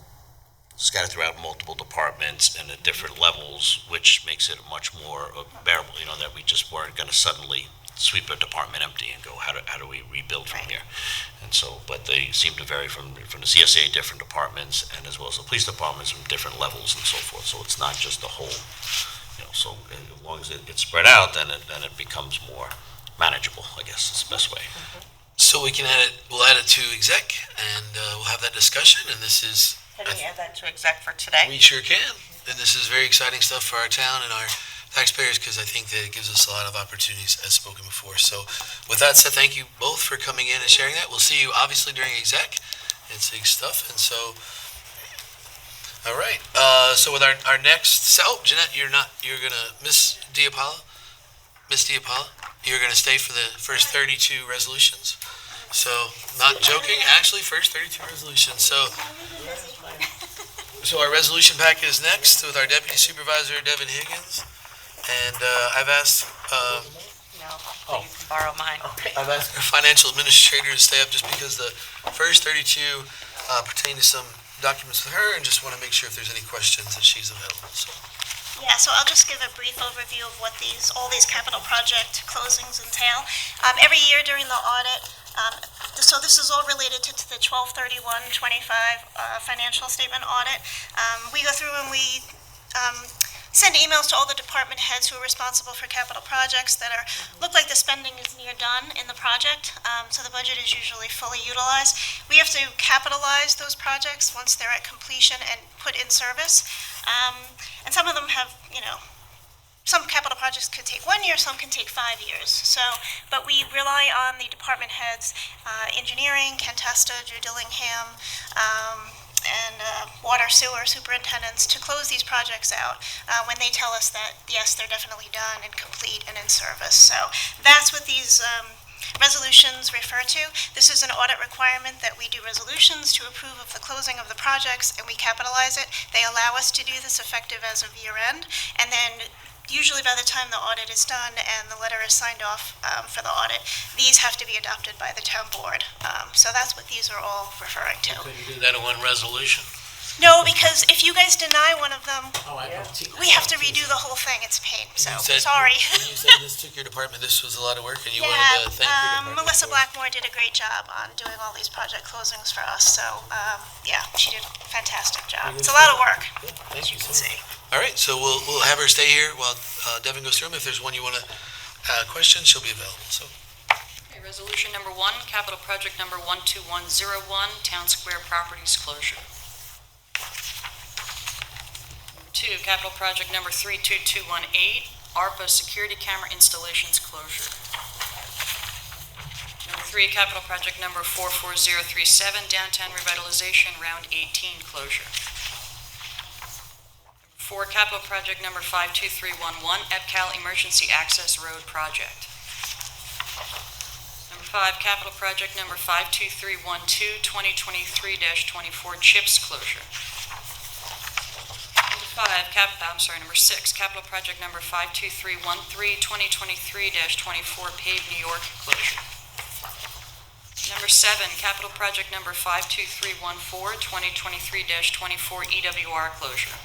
scattered throughout multiple departments and at different levels, which makes it much more bearable, that we just weren't going to suddenly sweep a department empty and go, how do we rebuild from here? And so, but they seem to vary from the CSA, different departments, and as well as the police departments from different levels and so forth. So it's not just a whole, so as long as it's spread out, then it becomes more manageable, I guess is the best way. So we'll add it to exec, and we'll have that discussion, and this is. Can we add that to exec for today? We sure can, and this is very exciting stuff for our town and our taxpayers, because I think that it gives us a lot of opportunities, as spoken before. So with that said, thank you both for coming in and sharing that. We'll see you obviously during exec. It's big stuff, and so, all right. So with our next, Jeanette, you're gonna, Miss DiPaola, you're gonna stay for the first 32 resolutions. So, not joking, actually, first 32 resolutions. So our resolution packet is next with our Deputy Supervisor, Devin Higgins. And I've asked, No, you can borrow mine. I've asked our financial administrator to stay up just because the first 32 pertain to some documents with her, and just want to make sure if there's any questions that she's available. So. Yeah, so I'll just give a brief overview of what all these capital project closings entail. Every year during the audit, so this is all related to the 12/31/25 financial statement audit. We go through and we send emails to all the department heads who are responsible for capital projects that look like the spending is near done in the project, so the budget is usually fully utilized. We have to capitalize those projects once they're at completion and put in service. And some of them have, some capital projects could take 1 year, some can take 5 years. So, but we rely on the department heads, engineering, TESTA, DILLINGHAM, water sewer superintendents to close these projects out when they tell us that, yes, they're definitely done and complete and in service. So that's what these resolutions refer to. This is an audit requirement that we do resolutions to approve of the closing of the projects, and we capitalize it. They allow us to do this effective as of year end, and then usually by the time the audit is done and the letter is signed off for the audit, these have to be adopted by the town board. So that's what these are all referring to. Couldn't do that in one resolution? No, because if you guys deny one of them, Oh, I don't see. we have to redo the whole thing. It's a pain, so You said- sorry. When you said this took your department, this was a lot of work, and you wanted to thank your department. Melissa for it. Blackmore did a great job on doing all these project closings for us, so, yeah, she did a fantastic job. It's a lot of work, Yeah, as Thank you you can so much. see. All right, so we'll have her stay here while Devin goes through them. If there's one you want to question, she'll be available, so. Okay, resolution number 1, capital project number 12101, Town Square Properties Closure. Number 2, capital project number 32218, ARPA Security Camera Installations Closure. Number 3, capital project number 44037, Downtown Revitalization Round 18 Closure. Number 4, capital project number 52311, EPCAL Emergency Access Road Project. Number 5, capital project number 52312, 2023-24 CHIPS Closure. Number 6, capital project number 52313, 2023-24 Paved New York Closure. Number 7, capital project number 52314, 2023-24 EWR Closure.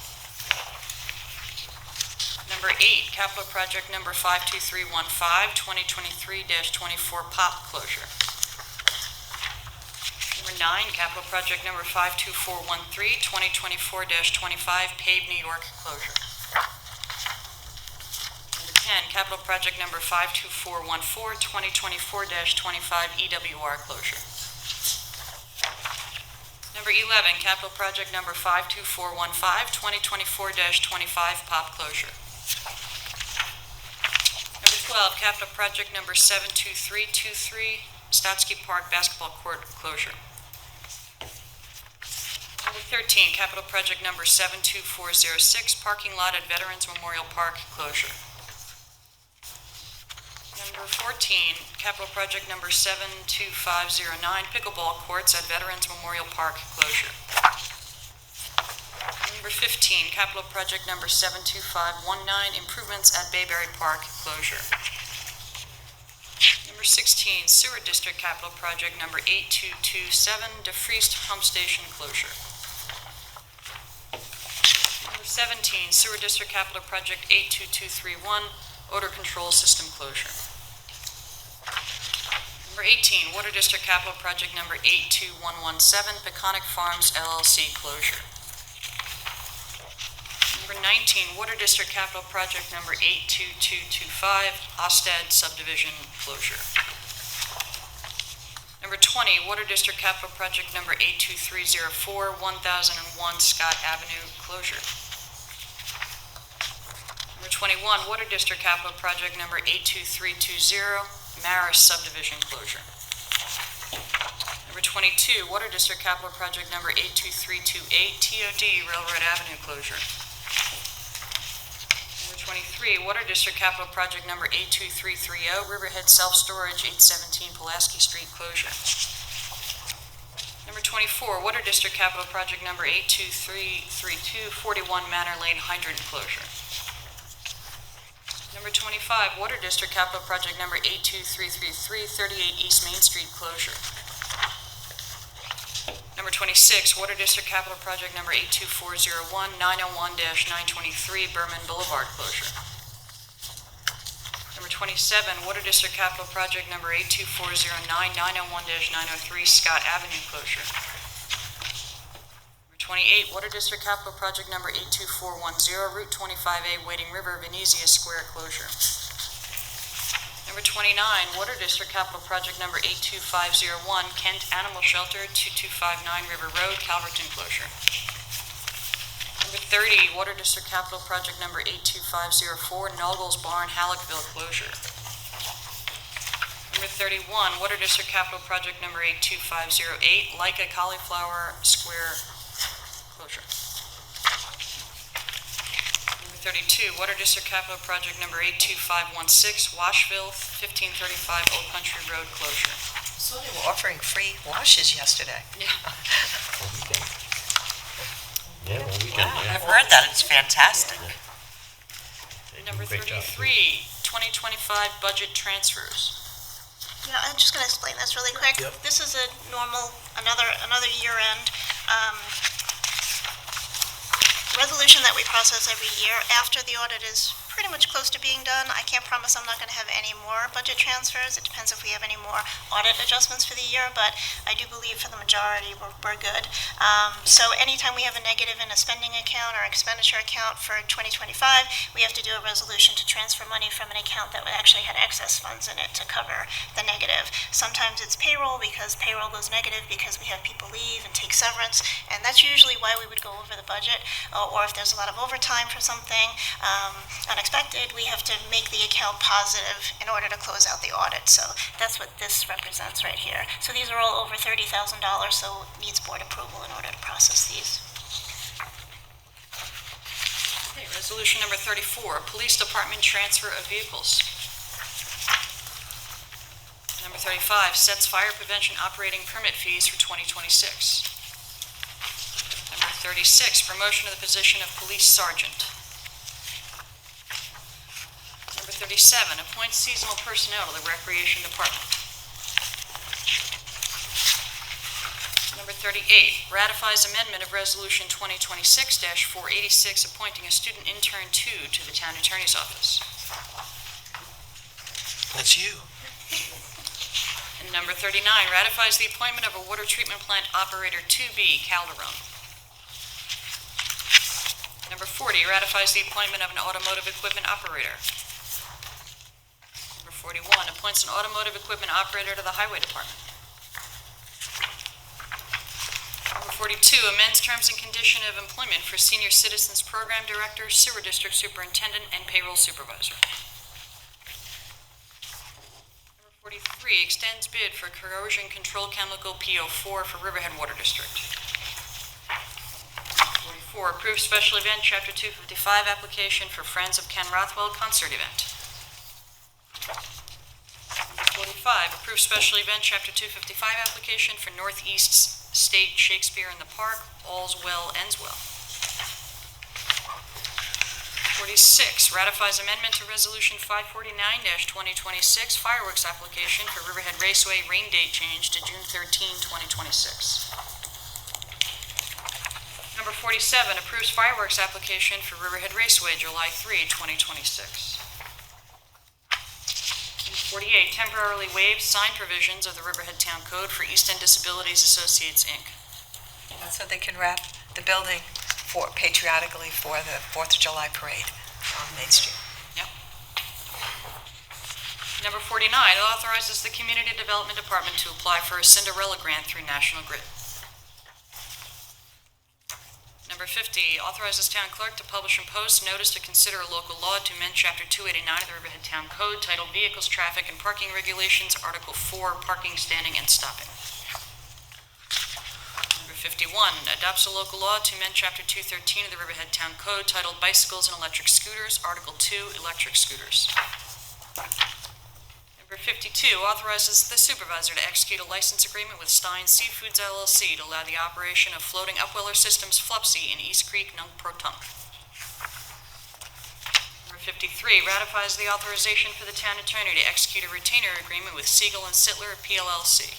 Number 8, capital project number 52315, 2023-24 POP Closure. Number 9, capital project number 52413, 2024-25 Paved New York Closure. Number 10, capital project number 52414, 2024-25 EWR Closure. Number 11, capital project number 52415, 2024-25 POP Closure. Number 12, capital project number 72323, Stotsky Park Basketball Court Closure. Number 13, capital project number 72406, Parking Lot at Veterans Memorial Park Closure. Number 14, capital project number 72509, Pickleball Courts at Veterans Memorial Park Closure. Number 15, capital project number 72519, Improvements at Bayberry Park Closure. Number 16, Sewer District capital project number 8227, DeFriest Pump Station Closure. Number 17, Sewer District capital project 82231, Odor Control System Closure. Number 18, Water District capital project number 82117, Peconic Farms LLC Closure. Number 19, Water District capital project number 82225, Ostad Subdivision Closure. Number 20, Water District capital project number 82304, 1001 Scott Avenue Closure. Number 21, Water District capital project number 82320, Maris Subdivision Closure. Number 22, Water District capital project number 82328, TOD Railroad Avenue Closure. Number 23, Water District capital project number 82330, Riverhead Self-Storage 817 Pulaski Street Closure. Number 24, Water District capital project number 82332, 41 Manor Lane Hydrant Closure. Number 25, Water District capital project number 82333, 38 East Main Street Closure. Number 26, Water District capital project number 82401, 901-923 Bergman Boulevard Closure. Number 27, Water District capital project number 82409, 901-903 Scott Avenue Closure. Number 28, Water District capital project number 82410, Route 25A Wading River Venezia Square Closure. Number 29, Water District capital project number 82501, Kent Animal Shelter 2259 River Road, Calverton Closure. Number 30, Water District capital project number 82504, Noggles Barn Halleckville Closure. Number 31, Water District capital project number 82508, Leica Cauliflower Square closure. Number 32, Water District Capital Project number 82516, Washville, 1535 Old Country Road closure. So they were offering free washes yesterday. Yeah. Yeah, well, we can, I've heard that, it's fantastic. Number Great job. 33, 2025 budget transfers. Yeah, I'm just going to explain this really quick. Yep. This is a normal, another year-end resolution that we process every year after the audit is pretty much close to being done. I can't promise I'm not going to have any more budget transfers. It depends if we have any more audit adjustments for the year, but I do believe for the majority we're good. So anytime we have a negative in a spending account or expenditure account for 2025, we have to do a resolution to transfer money from an account that actually had excess funds in it to cover the negative. Sometimes it's payroll because payroll goes negative because we have people leave and take severance, and that's usually why we would go over the budget. Or if there's a lot of overtime for something unexpected, we have to make the account positive in order to close out the audit. So that's what this represents right here. So these are all over $30,000, so it needs board approval in order to process these. Okay, resolution number 34, Police Department transfer of vehicles. Number 35, sets fire prevention operating permit fees for 2026. Number 36, promotion of the position of police sergeant. Number 37, appoints seasonal personnel to the Recreation Department. Number 38, ratifies amendment of Resolution 2026-486, appointing a student intern 2 to the Town Attorney's Office. That's you. And number 39, ratifies the appointment of a water treatment plant operator 2B, Calderon. Number 40, ratifies the appointment of an automotive equipment operator. Number 41, appoints an automotive equipment operator to the Highway Department. Number 42, amends terms and condition of employment for Senior Citizens Program Director, Sewer District Superintendent, and Payroll Supervisor. Number 43, extends bid for corrosion control chemical PO4 for Riverhead Water District. 44, approves special event Chapter 255 application for Friends of Ken Rothwell concert event. 45, approves special event Chapter 255 application for Northeast State Shakespeare in the Park, All's Well Ends Well. 46, ratifies amendment to Resolution 549-2026 fireworks application for Riverhead Raceway rain date change to June 13, 2026. Number 47, approves fireworks application for Riverhead Raceway, July 3, 2026. Number 48, temporarily waives sign provisions of the Riverhead Town Code for East End Disabilities Associates, Inc. That's so they can wrap the building for patriotically for the 4th of July parade on Main Street. Yep. Number 49, authorizes the Community Development Department to apply for a Cinderella grant through National Grid. Number 50, authorizes town clerk to publish and post notice to consider a local law to amend Chapter 289 of the Riverhead Town Code titled Vehicles, Traffic, and Parking Regulations, Article 4, Parking, Standing, and Stopping. Number 51, adopts a local law to amend Chapter 213 of the Riverhead Town Code titled Bicycles and Electric Scooters, Article 2, Electric Scooters. Number 52, authorizes the supervisor to execute a license agreement with Stein Seafoods LLC to allow the operation of floating upweller systems Flupsy in East Creek, Nunk-Pro-Tunk. Number 53, ratifies the authorization for the town attorney to execute a retainer agreement with Siegel and Sittler PLLC.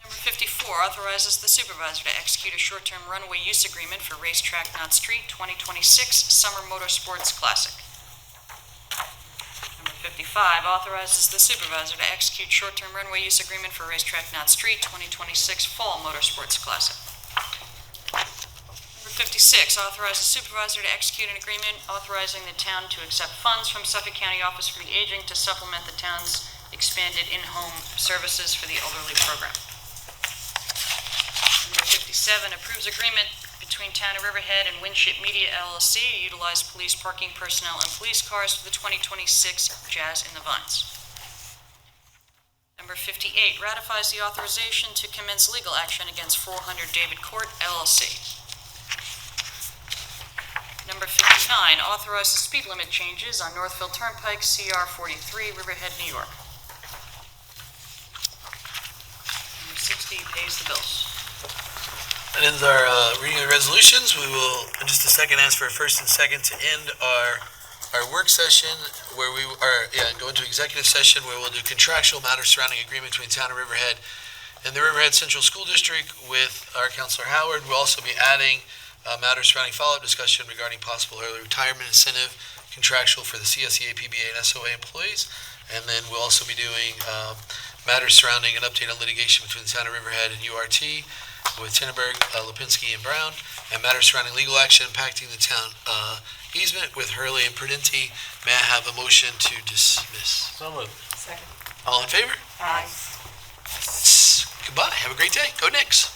Number 54, authorizes the supervisor to execute a short-term runway use agreement for Racetrack Knott Street 2026 Summer Motorsports Classic. Number 55, authorizes the supervisor to execute short-term runway use agreement for Racetrack Knott Street 2026 Fall Motorsports Classic. Number 56, authorizes supervisor to execute an agreement authorizing the town to accept funds from Suffolk County Office for the Aging to supplement the town's expanded in-home services for the elderly program. Number 57, approves agreement between Town of Riverhead and Winship Media LLC to utilize police parking personnel and police cars for the 2026 Jazz in the Vines. Number 58, ratifies the authorization to commence legal action against 400 David Court LLC. Number 59, authorizes speed limit changes on Northfield Turnpike, CR 43, Riverhead, New York. Number 60, pays the bills. That ends our reading of resolutions. We will, in just a second, ask for a first and second to end our work session where we are, go into executive session where we'll do contractual matters surrounding agreement between Town of Riverhead and the Riverhead Central School District with our Councilor Howard. We'll also be adding matters surrounding follow-up discussion regarding possible early retirement incentive, contractual for the CSEA, PBA, and SOA employees. And then we'll also be doing matters surrounding an update on litigation between the Town of Riverhead and URT with Tinneberg, Lipinski, and Brown, and matters surrounding legal action impacting the town easement with Hurley and Prudenti. May I have a motion to dismiss? So moved. Second. All in favor? Aye. Goodbye. Have a great day. Go Knicks.